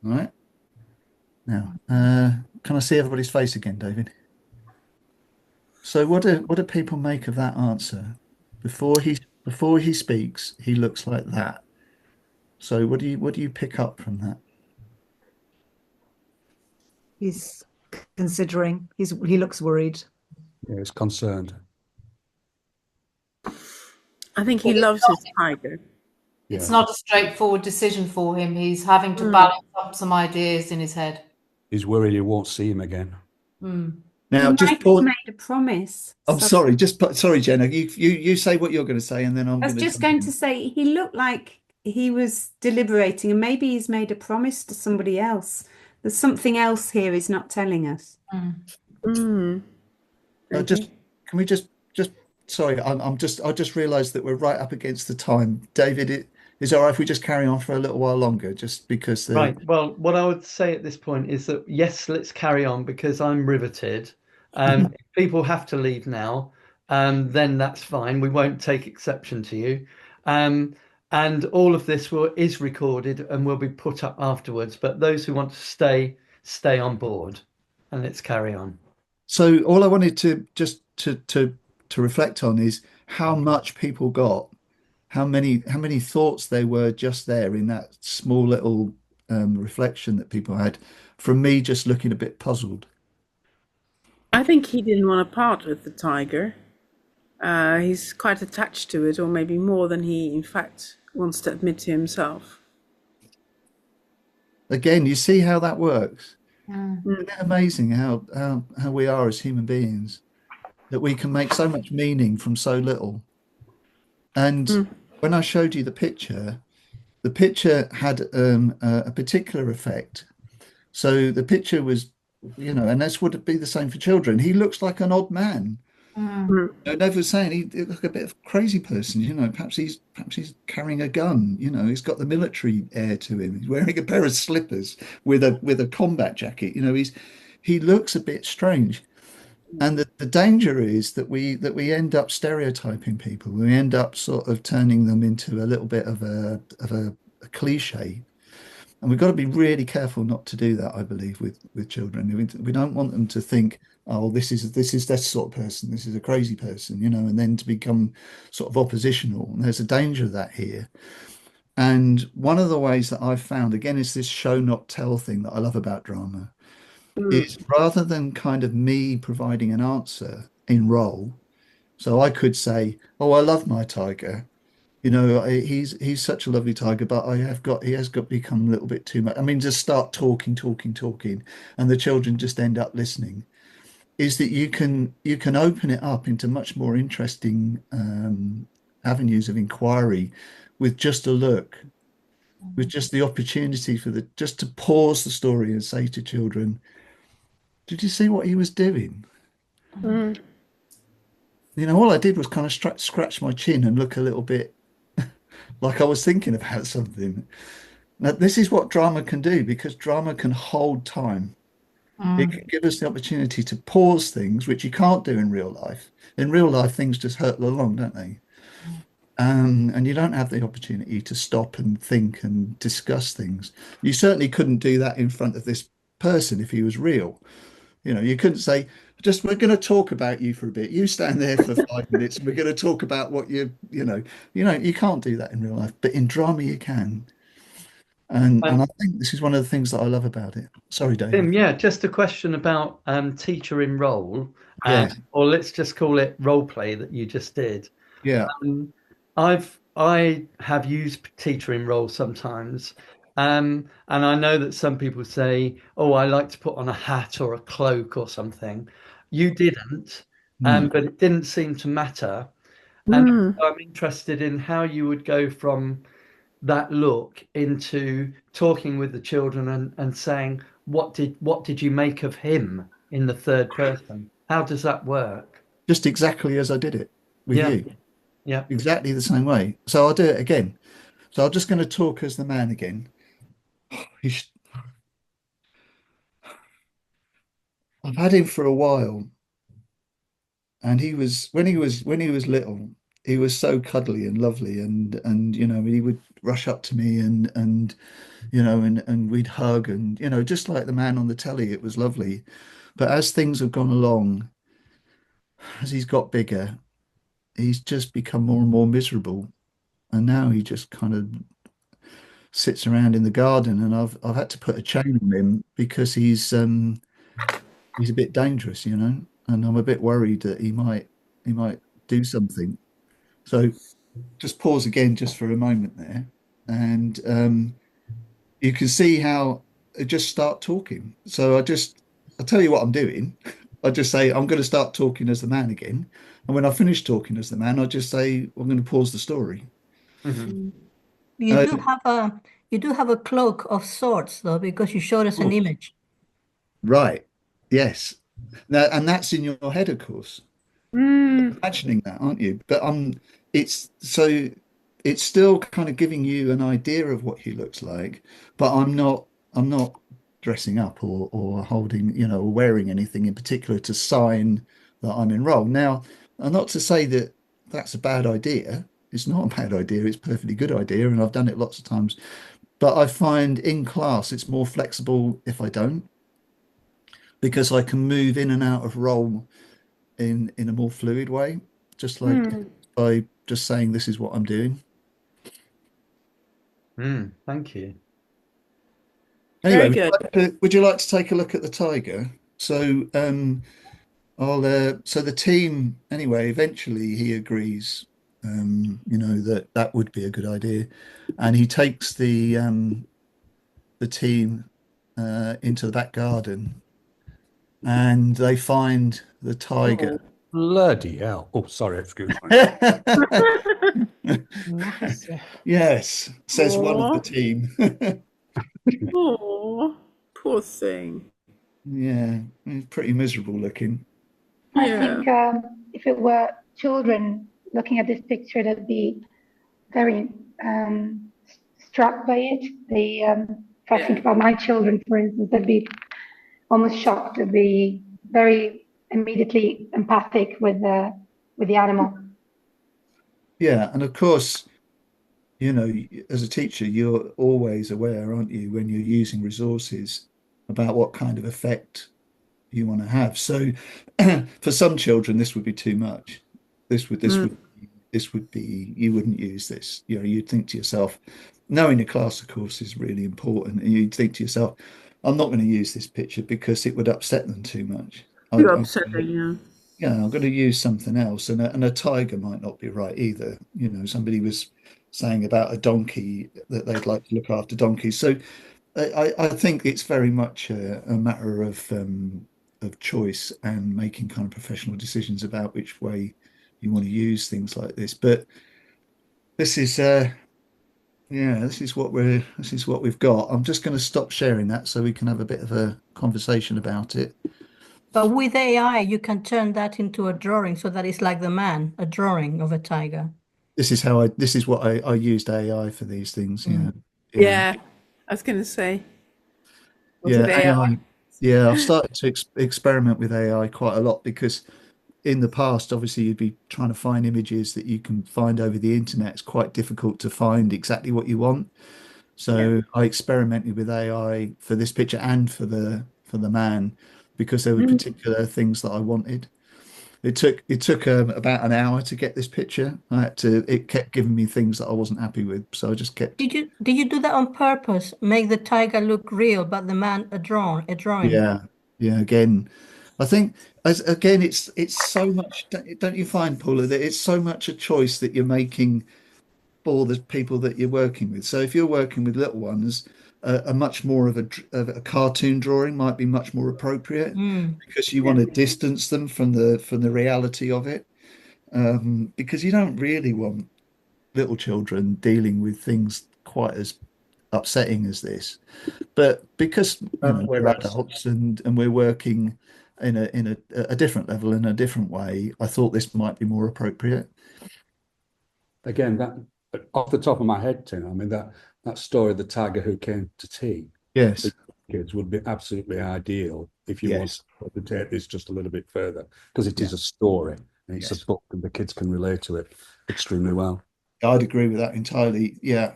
All right. Now, can I see everybody's face again, David? So what do people make of that answer? Before he speaks, he looks like that. So what do you pick up from that? He's considering. He looks worried. Yeah, he's concerned. I think he loves his tiger. It's not a straightforward decision for him. He's having to balance up some ideas in his head. He's worried he won't see him again. Now, he just might have made a promise. I'm sorry. Sorry, Jenna. You say what you're going to say, and then I was just going to say he looked like he was deliberating, and maybe he's made a promise to somebody else. There's something else here he's not telling us. Can we just sorry, I just realised that we're right up against the time. David, is it all right if we just carry on for a little while longer, just because Right. Well, what I would say at this point is that yes, let's carry on because I'm riveted. If people have to leave now, then that's fine. We won't take exception to you. And all of this is recorded and will be put up afterwards. But those who want to stay on board, and let's carry on. So all I wanted to just to reflect on is how much people got, how many thoughts there were just there in that small little reflection that people had, from me just looking a bit puzzled. I think he didn't want to part with the tiger. He's quite attached to it, or maybe more than he, in fact, wants to admit to himself. Again, you see how that works. Isn't it amazing how we are as human beings, that we can make so much meaning from so little? And when I showed you the picture had a particular effect. So the picture was, and this would be the same for children. He looks like an odd man. Dave was saying he looks like a bit of a crazy person. Perhaps he's carrying a gun. He's got the military air to him. He's wearing a pair of slippers with a combat jacket. He looks a bit strange. And the danger is that we end up stereotyping people. We end up sort of turning them into a little bit of a cliche. And we've got to be really careful not to do that, I believe, with children. We don't want them to think, oh, this is that sort of person, this is a crazy person, and then to become sort of oppositional. And there's a danger of that here. And one of the ways that I've found, again, is this show not tell thing that I love about drama. Is rather than kind of me providing an answer in role. So I could say, oh, I love my tiger. He's such a lovely tiger, but he has got become a little bit too much. I mean, just start talking, and the children just end up listening. Is that you can open it up into much more interesting avenues of inquiry with just a look, with just the opportunity just to pause the story and say to children, did you see what he was doing? All I did was kind of scratch my chin and look a little bit like I was thinking about something. Now, this is what drama can do, because drama can hold time. It can give us the opportunity to pause things, which you can't do in real life. In real life, things just hurtle along, don't they? And you don't have the opportunity to stop and think and discuss things. You certainly couldn't do that in front of this person if he was real. You couldn't say, we're going to talk about you for a bit. You stand there for 5 minutes and we're going to talk about what you can't do that in real life, but in drama you can. And I think this is one of the things that I love about it. Sorry, Dave. Tim, yeah, just a question about teacher in role, Yes. or let's just call it role play that you just did. Yeah. I have used teacher in role sometimes, and I know that some people say, "Oh, I like to put on a hat or a cloak or something." You didn't, but it didn't seem to matter. And I'm interested in how you would go from that look into talking with the children and saying, what did you make of him in the third person? How does that work? Just exactly as I did it with Yeah. you. Yeah. Exactly the same way. So I'll do it again. So I'm just going to talk as the man again. I've had him for a while, and he was when he was little, he was so cuddly and lovely, and he would rush up to me and and we'd hug, and just like the man on the telly, it was lovely. But as things have gone along, as he's got bigger, he's just become more and more miserable, and now he just kind of sits around in the garden, and I've had to put a chain on him because he's a bit dangerous, and I'm a bit worried that he might do something. So just pause again just for a moment there, and you can see how I just start talking. So I'll tell you what I'm doing. I just say I'm going to start talking as the man again, and when I finish talking as the man, I just say I'm going to pause the story. Mm-hmm. You do have a cloak of sorts though, because you showed us an image. Right. Yes. Now, and that's in your head, of course. Imagining that, aren't you? But it's still kind of giving you an idea of what he looks like, but I'm not dressing up or holding, or wearing anything in particular to sign that I'm enrolled. Now, not to say that that's a bad idea. It's not a bad idea. It's a perfectly good idea, and I've done it lots of times. But I find in class it's more flexible if I don't, because I can move in and out of role in a more fluid way, just like by just saying this is what I'm doing. Thank you. Anyway, Very good. would you like to take a look at the tiger? So so the team anyway, eventually he agrees, that would be a good idea, and he takes the team into the back garden, and they find the tiger. Oh, bloody hell. Oh, sorry, excuse me. Massive. Yes, says one of the team. Oh, poor thing. Yeah, he's pretty miserable looking. I think if it were children looking at this picture, they'd be very struck by it. If I think about my children, for instance, they'd be almost shocked. They'd be very immediately empathic with the animal. Yeah, and of course, as a teacher, you're always aware, aren't you, when you're using resources about what kind of effect you want to have. So for some children, this would be too much. This would be you wouldn't use this. You'd think to yourself, knowing your class, of course, is really important, and you'd think to yourself, I'm not going to use this picture because it would upset them too much. Too upsetting, yeah. Yeah, I'm going to use something else, and a tiger might not be right either. Somebody was saying about a donkey that they'd like to look after donkeys. So I think it's very much a matter of choice and making kind of professional decisions about which way you want to use things like this. But this is this is what we've got. I'm just going to stop sharing that so we can have a bit of a conversation about it. But with AI, you can turn that into a drawing so that it's like the man, a drawing of a tiger. This is what I used AI for these things. Yeah, I was going to say. Yeah, AI. Yeah, I've started to experiment with AI quite a lot because in the past, obviously, you'd be trying to find images that you can find over the internet. It's quite difficult to find exactly what you want. So I experimented with AI for this picture and for the man because there were particular things that I wanted. It took about an hour to get this picture. It kept giving me things that I wasn't happy with, so I just kept. Did you do that on purpose? Make the tiger look real, but the man a drawing? Yeah, yeah. Again, I think again, it's so much. Don't you find, Paula, that it's so much a choice that you're making for the people that you're working with. So if you're working with little ones, a much more of a cartoon drawing might be much more appropriate because you want to distance them from the reality of it. Because you don't really want little children dealing with things quite as upsetting as this. But because we're adults and we're working in a different level, in a different way, I thought this might be more appropriate. Again, that off the top of my head, Tim, I mean that story of the tiger who came to tea. Yes. Kids would be absolutely ideal if you want to take this just a little bit further, because it is a story and it's a book and the kids can relate to it extremely well. I'd agree with that entirely. Yeah.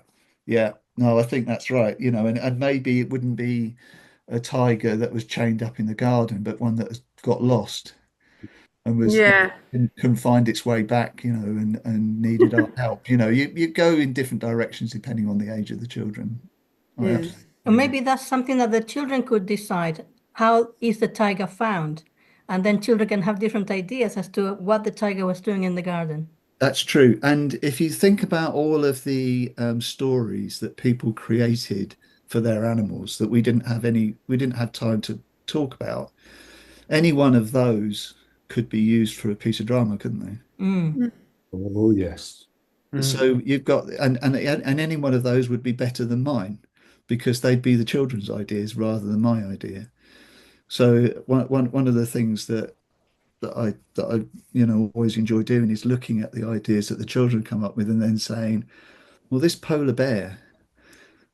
Yeah. No, I think that's right. And maybe it wouldn't be a tiger that was chained up in the garden, but one that has got lost and was couldn't find its way back, and needed our help. You go in different directions depending on the age of the children. Or maybe that's something that the children could decide. How is the tiger found? And then children can have different ideas as to what the tiger was doing in the garden. That's true. And if you think about all of the stories that people created for their animals that we didn't have time to talk about, any one of those could be used for a piece of drama, couldn't they? Oh yes. So you've got and any one of those would be better than mine because they'd be the children's ideas rather than my idea. So one of the things that I always enjoy doing is looking at the ideas that the children come up with and then saying, well, this polar bear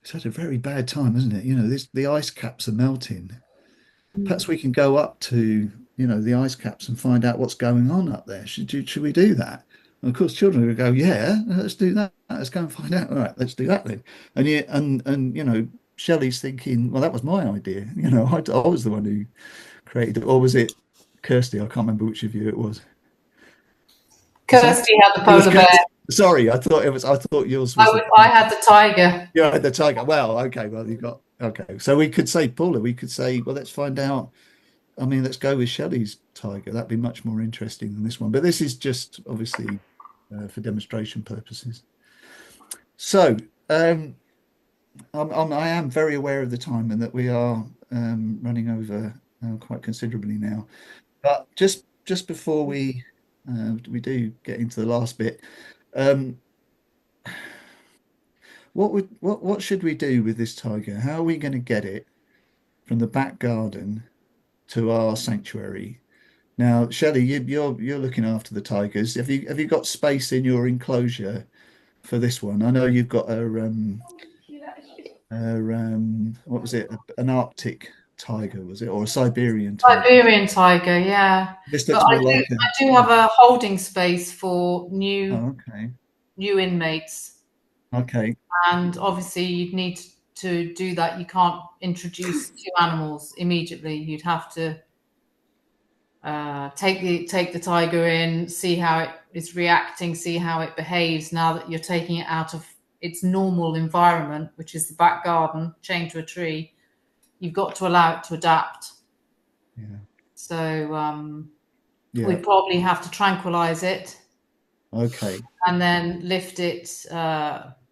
has had a very bad time, hasn't it? The ice caps are melting. Perhaps we can go up to the ice caps and find out what's going on up there. Should we do that? And of course, children will go, yeah, let's do that. Let's go and find out. All right, let's do that then. And Shelley's thinking, well, that was my idea. I was the one who created it, or was it Kirsty? I can't remember which of you it was. Kirsty had the polar bear. Sorry, I thought yours was. I had the tiger. Yeah, the tiger. Well, okay. Well, you got okay. So we could say, Paula, well, let's find out. I mean, let's go with Shelley's tiger. That'd be much more interesting than this one. But this is just obviously for demonstration purposes. So I am very aware of the time and that we are running over quite considerably now. But just before we do get into the last bit, what should we do with this tiger? How are we going to get it from the back garden to our sanctuary? Now, Shelley, you're looking after the tigers. Have you got space in your enclosure for this one? I know you've got what was it? An Arctic tiger, was it, or a Siberian tiger? Siberian tiger, yeah. This looks more like I do have a holding space for new inmates. Okay. And obviously, you'd need to do that. You can't introduce two animals immediately. You'd have to take the tiger in, see how it is reacting, see how it behaves now that you're taking it out of its normal environment, which is the back garden, chained to a tree. You've got to allow it to adapt. Yeah. So we probably have to tranquilize it. Okay. And then lift it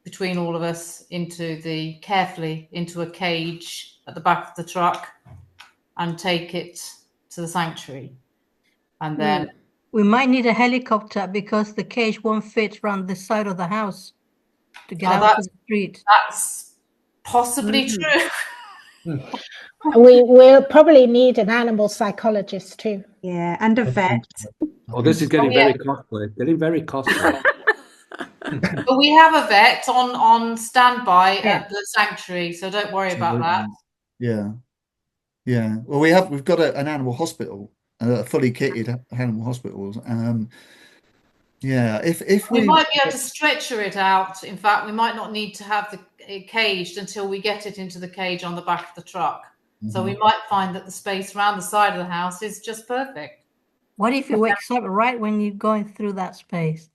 between all of us carefully into a cage at the back of the truck and take it to the sanctuary. And then we might need a helicopter because the cage won't fit around the side of the house to get out to the street. That's possibly true. We will probably need an animal psychologist too. Yeah, and a vet. Oh, this is getting very costly. Getting very costly. But we have a vet on standby at the sanctuary, so don't worry about that. Yeah, yeah. Well, we've got an animal hospital, a fully kitted animal hospital. Yeah, if we might be able to stretcher it out. In fact, we might not need to have it caged until we get it into the cage on the back of the truck. So we might find that the space around the side of the house is just perfect. What if he wakes up right when you're going through that space?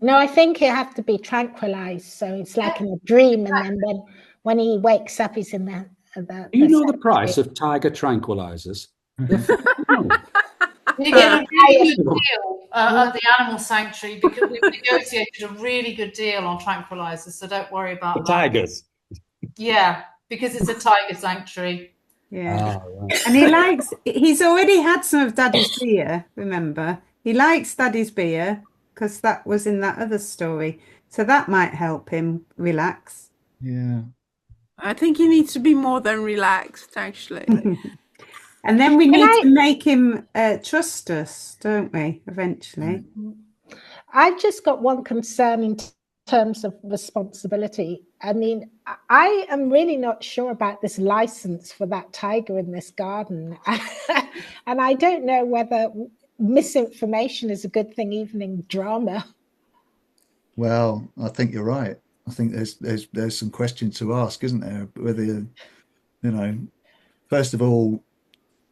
No, I think it has to be tranquilized. So it's like in a dream, and then when he wakes up, he's in the You know the price of tiger tranquilizers? We get a really good deal at the animal sanctuary because we've negotiated a really good deal on tranquilizers, so don't worry about The tigers. Yeah, because it's a tiger sanctuary. Yeah. And he's already had some of Daddy's beer, remember? He likes Daddy's beer because that was in that other story. So that might help him relax. Yeah. I think he needs to be more than relaxed, actually. And then we need to make him trust us, don't we, eventually? I've just got one concern in terms of responsibility. I mean, I am really not sure about this license for that tiger in this garden. And I don't know whether misinformation is a good thing, even in drama. Well, I think you're right. I think there's some questions to ask, isn't there? Whether, first of all,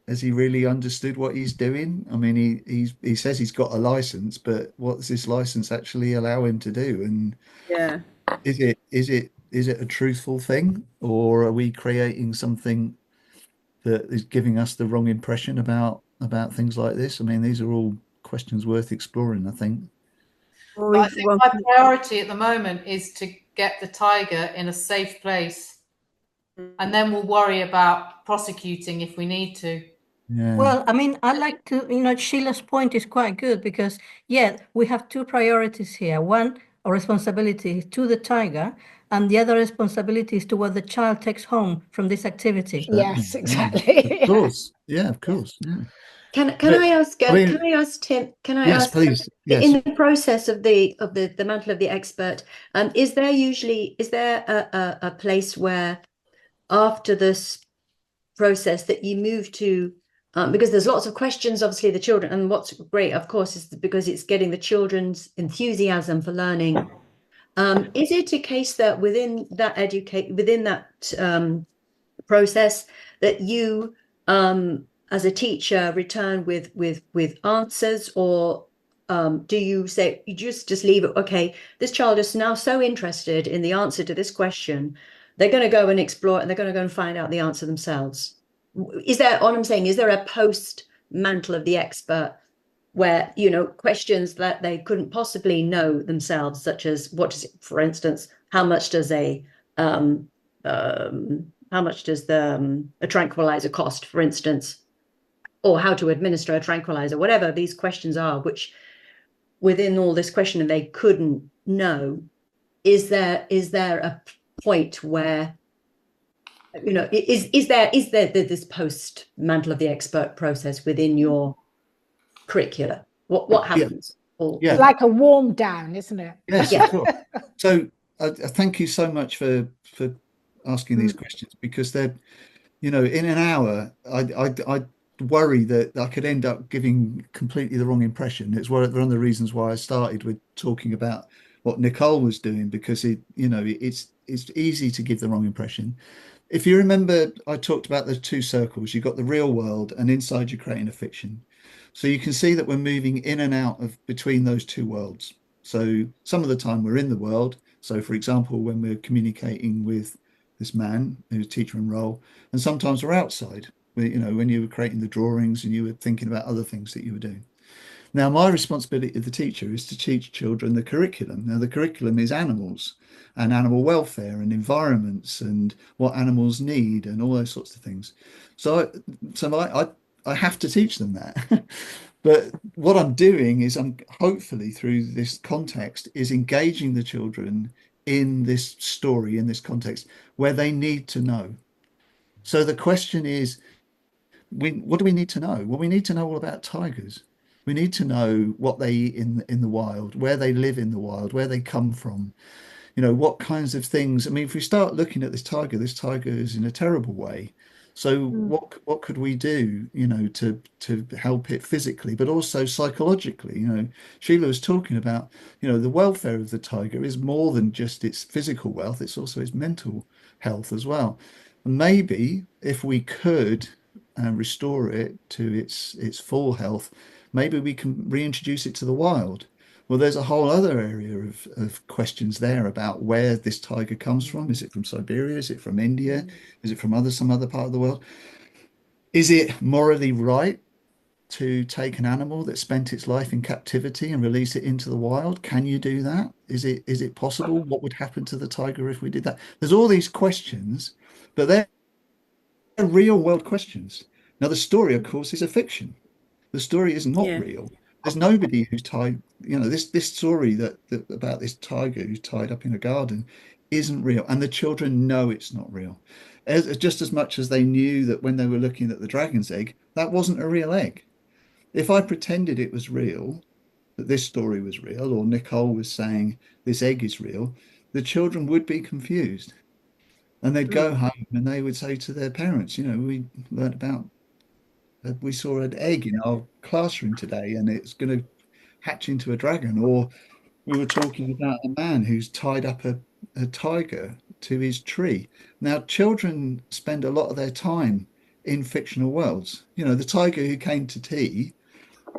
has he really understood what he's doing? I mean, he says he's got a license, but what does this license actually allow him to do? And yeah, is it a truthful thing, or are we creating something that is giving us the wrong impression about things like this? I mean, these are all questions worth exploring, I think. But I think my priority at the moment is to get the tiger in a safe place, and then we'll worry about prosecuting if we need to. Yeah. Well, I mean, I like to, Sheila's point is quite good because, we have two priorities here. One, a responsibility to the tiger, and the other responsibility is to what the child takes home from this activity. Yes, exactly. Of course. Yeah, of course. Yeah. Can I ask? Can I ask Tim? Can I ask? Please. Yes. In the process of the mantle of the expert, is there a place where after this process that you move to? Because there's lots of questions, obviously, the children, and what's great, of course, is because it's getting the children's enthusiasm for learning. Is it a case that within that process that you, as a teacher, return with answers, or do you say you just leave it? Okay, this child is now so interested in the answer to this question, they're going to go and explore, and they're going to go and find out the answer themselves. Is there, what I'm saying, is there a post mantle of the expert where, questions that they couldn't possibly know themselves, such as for instance, how much does a tranquilizer cost, for instance, or how to administer a tranquilizer, whatever these questions are, which within all this questioning they couldn't know, is there a point where, is there this post mantle of the expert process within your curricula? What happens? It's like a warm down, isn't it? Yes, of course. So thank you so much for asking these questions, because they're, in an hour, I worry that I could end up giving completely the wrong impression. It's one of the reasons why I started with talking about what Nicole was doing, because it's easy to give the wrong impression. If you remember, I talked about the two circles. You've got the real world, and inside you're creating a fiction. So you can see that we're moving in and out of between those two worlds. So some of the time we're in the world. So for example, when we're communicating with this man who's teacher and role, and sometimes we're outside, when you were creating the drawings and you were thinking about other things that you were doing. Now, my responsibility as the teacher is to teach children the curriculum. Now, the curriculum is animals and animal welfare and environments and what animals need and all those sorts of things. So I have to teach them that. But what I'm doing is I'm hopefully through this context is engaging the children in this story, in this context where they need to know. So the question is, what do we need to know? Well, we need to know all about tigers. We need to know what they eat in the wild, where they live in the wild, where they come from, what kinds of things. I mean, if we start looking at this tiger is in a terrible way. So what could we do, to help it physically, but also psychologically? Sheila was talking about, the welfare of the tiger is more than just its physical wealth, it's also its mental health as well. And maybe if we could restore it to its full health, maybe we can reintroduce it to the wild. Well, there's a whole other area of questions there about where this tiger comes from. Is it from Siberia? Is it from India? Is it from some other part of the world? Is it morally right to take an animal that spent its life in captivity and release it into the wild? Can you do that? Is it possible? What would happen to the tiger if we did that? There's all these questions, but they're real world questions. Now, the story, of course, is a fiction. The story is not real. There's nobody who's tied, this story that about this tiger who's tied up in a garden isn't real. And the children know it's not real. Just as much as they knew that when they were looking at the dragon's egg, that wasn't a real egg. If I pretended it was real, that this story was real, or Nicole was saying this egg is real, the children would be confused. And they'd go home and they would say to their parents, we learned about, we saw an egg in our classroom today and it's going to hatch into a dragon. Or we were talking about a man who's tied up a tiger to his tree. Now, children spend a lot of their time in fictional worlds. The tiger who came to tea,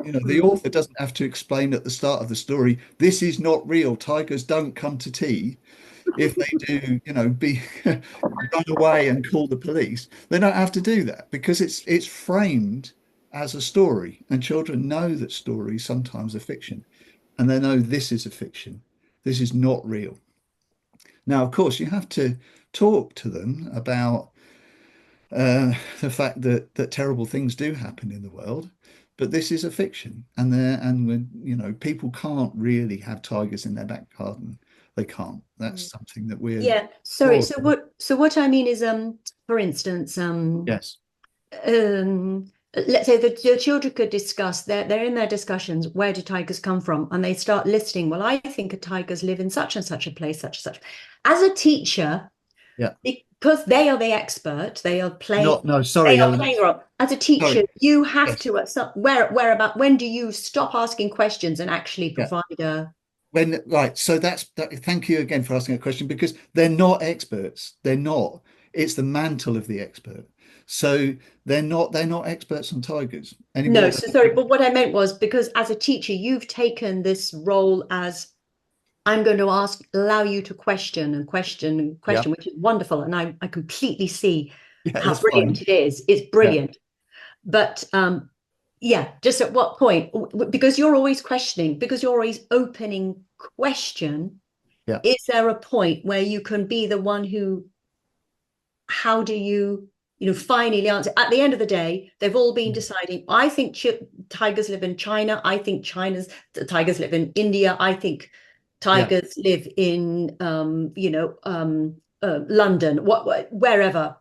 the author doesn't have to explain at the start of the story, this is not real. Tigers don't come to tea. If they do, be run away and call the police, they don't have to do that because it's framed as a story, and children know that stories sometimes are fiction, and they know this is a fiction. This is not real. Now, of course, you have to talk to them about the fact that terrible things do happen in the world, but this is a fiction, and when people can't really have tigers in their back garden. They can't. That's something that we're sorry. So what I mean is, for instance, yes. Let's say that your children could discuss, they're in their discussions, where do tigers come from? And they start listing, well, I think tigers live in such and such a place, such and such. As a teacher, because they are the expert, they are playing. No, sorry, they are playing a role. As a teacher, sorry. you have to when do you stop asking questions and actually provide a So thank you again for asking a question, because they're not experts. They're not. It's the mantle of the expert. So they're not experts on tigers anymore. No, so sorry, but what I meant was, because as a teacher, you've taken this role as, I'm going to allow you to question, which is wonderful. And I completely see how brilliant it is. It's brilliant. But just at what point? Because you're always questioning, because you're always opening question. Is there a point where you can be the one who, how do you, finally answer? At the end of the day, they've all been deciding, I think tigers live in China. I think tigers live in India. I think tigers live in, London, wherever.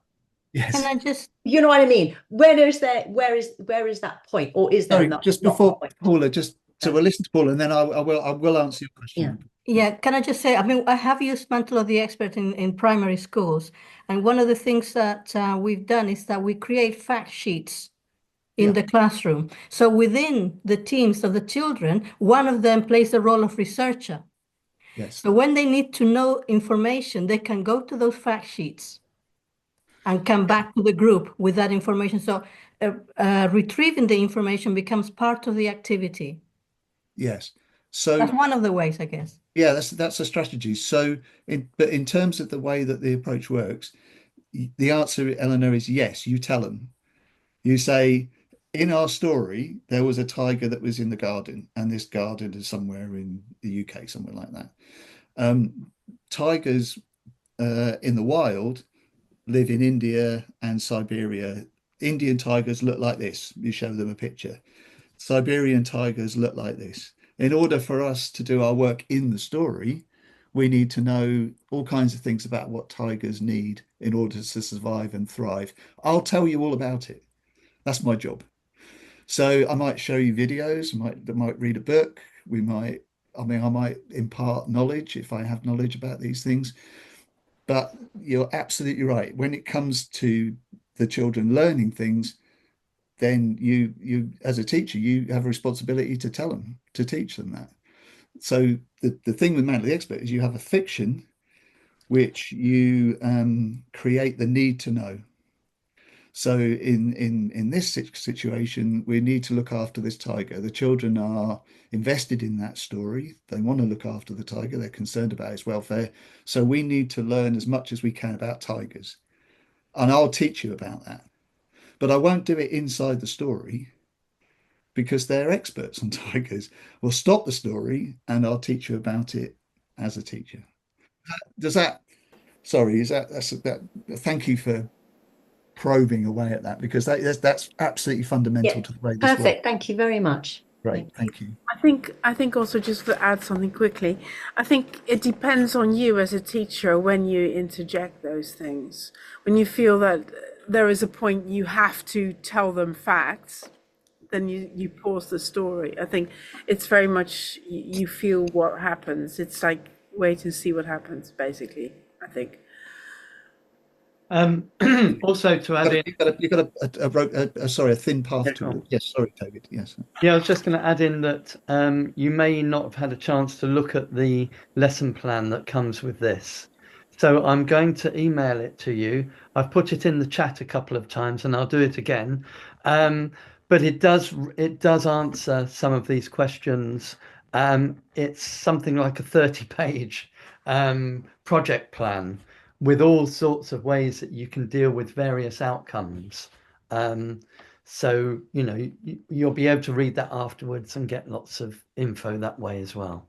Yes. Can I just, you know what I mean? Where is that point, or is there not? Just before Paula, so we'll listen to Paula, and then I will answer your question. Yeah, can I just say, I have used Mantle of the Expert in primary schools, and one of the things that we've done is that we create fact sheets in the classroom. So within the teams of the children, one of them plays the role of researcher. Yes. So when they need to know information, they can go to those fact sheets and come back to the group with that information. So retrieving the information becomes part of the activity. Yes. So that's one of the ways, I guess. Yeah, that's a strategy. So, but in terms of the way that the approach works, the answer, Eleanor, is yes. You tell them. You say, in our story, there was a tiger that was in the garden, and this garden is somewhere in the UK, somewhere like that. Tigers in the wild live in India and Siberia. Indian tigers look like this. You show them a picture. Siberian tigers look like this. In order for us to do our work in the story, we need to know all kinds of things about what tigers need in order to survive and thrive. I'll tell you all about it. That's my job. So I might show you videos, I might read a book, I might impart knowledge if I have knowledge about these things. But you're absolutely right. When it comes to the children learning things, then you as a teacher, you have a responsibility to tell them, to teach them that. So the thing with Mantle the Expert is you have a fiction which you create the need to know. So in this situation, we need to look after this tiger. The children are invested in that story. They want to look after the tiger. They're concerned about its welfare. So we need to learn as much as we can about tigers. And I'll teach you about that. But I won't do it inside the story because they're experts on tigers. We'll stop the story and I'll teach you about it as a teacher. Does that, sorry, is that, thank you for probing away at that, because that's absolutely fundamental to the way this works. Perfect. Thank you very much. Great, thank you. I think also, just to add something quickly, I think it depends on you as a teacher when you interject those things. When you feel that there is a point you have to tell them facts, then you pause the story. I think it's very much you feel what happens. It's like wait and see what happens, basically, I think. Also to add in, you've got a thin path to it. Yes, sorry, David. Yes. Yeah, I was just going to add in that you may not have had a chance to look at the lesson plan that comes with this. So I'm going to email it to you. I've put it in the chat a couple of times and I'll do it again. But it does answer some of these questions. It's something like a 30-page project plan with all sorts of ways that you can deal with various outcomes. So, you know, you'll be able to read that afterwards and get lots of info that way as well.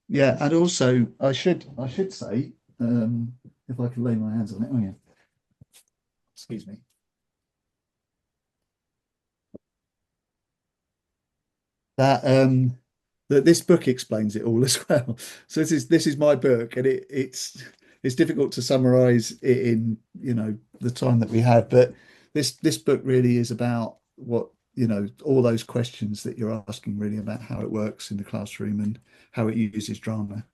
Yeah, and also I should say, if I could lay my hands on it. Oh yeah. Excuse me. That this book explains it all as well. So this is my book, and it's difficult to summarize it in, you know, the time that we have, but this book really is about what, you know, all those questions that you're asking, really about how it works in the classroom and how it uses drama.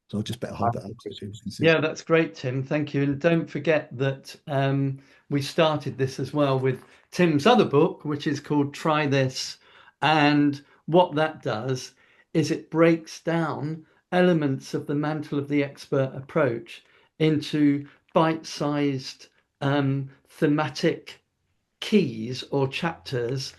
So I'll just better hold that up so people can see. Yeah, that's great, Tim. Thank you. And don't forget that we started this as well with Tim's other book, which is called Try This. And what that does is it breaks down elements of the Mantle of the Expert approach into bite-sized thematic keys or chapters,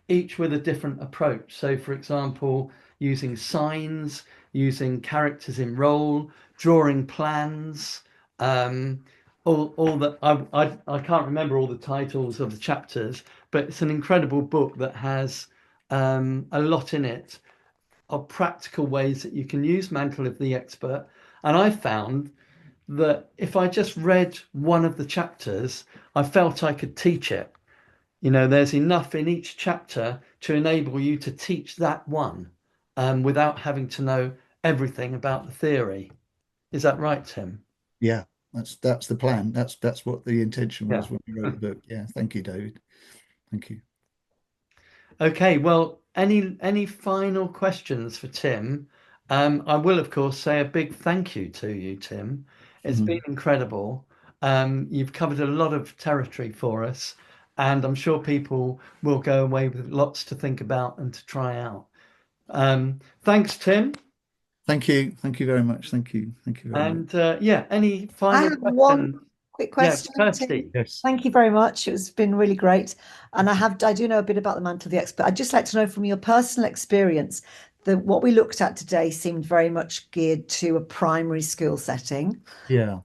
each with a different approach. So, for example, using signs, using characters in role, drawing plans, all that. I can't remember all the titles of the chapters, but it's an incredible book that has a lot in it of practical ways that you can use Mantle of the Expert. And I found that if I just read one of the chapters, I felt I could teach it. You know, there's enough in each chapter to enable you to teach that one without having to know everything about the theory. Is that right, Tim? Yeah, that's the plan. That's what the intention was when we wrote the book. Yeah, thank you, David. Thank you. Okay, well, any final questions for Tim? I will, of course, say a big thank you to you, Tim. It's been incredible. You've covered a lot of territory for us, and I'm sure people will go away with lots to think about and to try out. Thanks, Tim. Thank you. Thank you very much. Thank you. Thank you very much. And yeah, any final I have one quick question. Yeah, Kirsty. Yes. Thank you very much. It's been really great. And I do know a bit about the Mantle of the Expert. I'd just like to know from your personal experience that what we looked at today seemed very much geared to a primary school setting. Yeah.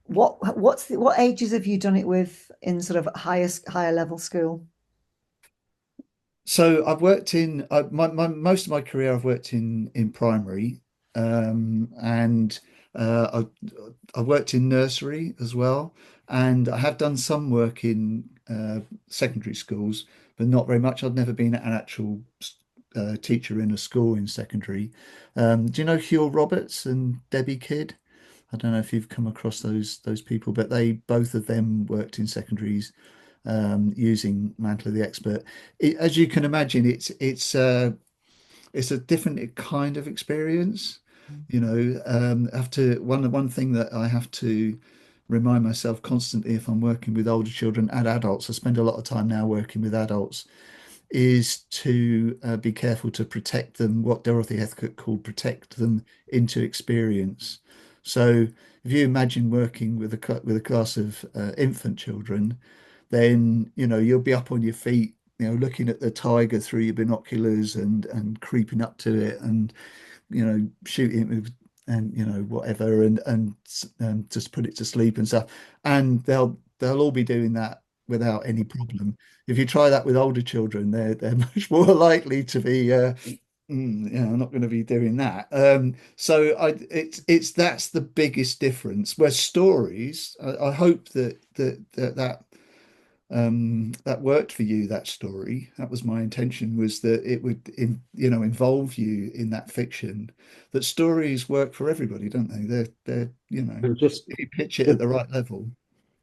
What ages have you done it with in sort of higher level school? So I've worked in most of my career. I've worked in primary, and I've worked in nursery as well, and I have done some work in secondary schools, but not very much. I've never been an actual teacher in a school in secondary. Do you know Hugh Roberts and Debbie Kidd? I don't know if you've come across those people, but both of them worked in secondaries using Mantle of the Expert. As you can imagine, it's a different kind of experience. You know, one thing that I have to remind myself constantly if I'm working with older children and adults, I spend a lot of time now working with adults, is to be careful to protect them, what Dorothy Heathcote called protect them into experience. So if you imagine working with a class of infant children, then you'll be up on your feet, looking at the tiger through your binoculars and creeping up to it and shooting it with and whatever and just put it to sleep and stuff. And they'll all be doing that without any problem. If you try that with older children, they're much more likely to be I'm not going to be doing that. So it's that's the biggest difference. Where stories, I hope that that worked for you. That story, that was my intention, was that it would involve you in that fiction. That stories work for everybody, don't they? They're And just if you pitch it at the right level.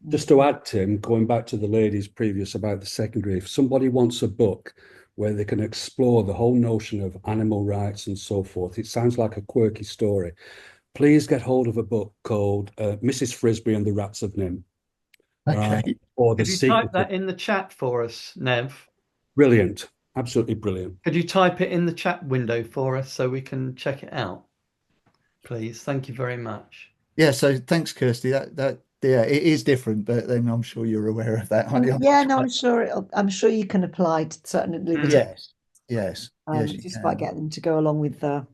Just to add, Tim, going back to the ladies previous about the secondary, if somebody wants a book where they can explore the whole notion of animal rights and so forth, it sounds like a quirky story. Please get hold of a book called Mrs. Frisbee and the Rats of Nim. Okay. Or Could you type that in the chat for us, Nev? Brilliant. Absolutely brilliant. Could you type it in the chat window for us so we can check it out? Please. Thank you very much. Yeah, so thanks, Kirsty. That yeah, it is different, but then I'm sure you're aware of that, aren't you? Yeah, no, I'm sure you can apply to certainly the yes, yes, yes, you just can. about get them to go along with the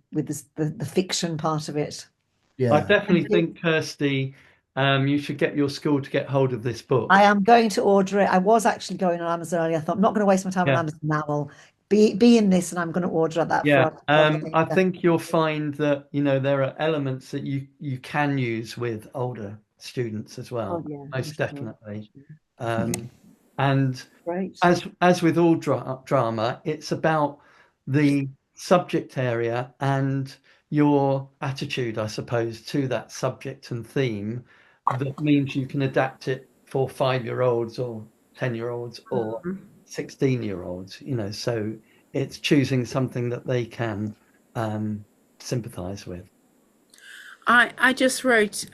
fiction part of it. Yeah, I definitely think, Kirsty, you should get your school to get hold of this book. I am going to order it. I was actually going on Amazon earlier. I thought I'm not going to waste my time on Amazon now. I'll be in this, and I'm going to order that. Yeah, I think you'll find that there are elements that you can use with older students as well. Oh, yeah, most definitely. Sure. And Great. as with all drama, it's about the subject area and your attitude, I suppose, to that subject and theme. That means you can adapt it for 5-year-olds or 10-year-olds or 16-year-olds. So it's choosing something that they can sympathize with. I just wrote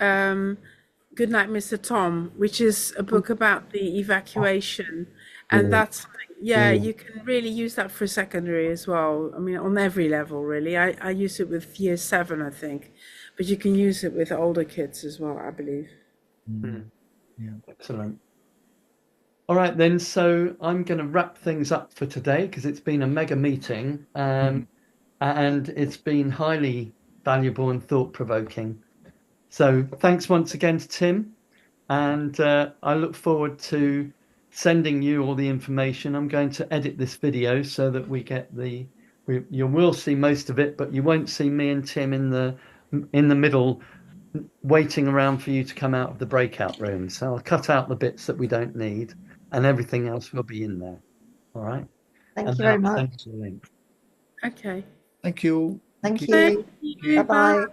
Good Night, Mr. Tom, which is a book about the evacuation. And that's, you can really use that for secondary as well. I mean, on every level, really. I use it with year 7, I think. But you can use it with older kids as well, I believe. Yeah, excellent. All right, then. So I'm going to wrap things up for today because it's been a mega meeting and it's been highly valuable and thought-provoking. So thanks once again to Tim, and I look forward to sending you all the information. I'm going to edit this video so that we get you will see most of it, but you won't see me and Tim in the middle waiting around for you to come out of the breakout room. So I'll cut out the bits that we don't need, and everything else will be in there. All right. Thank you very much. Okay. Thank you. Thank you. Bye-bye.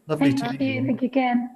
Lovely to meet you. Thank you again.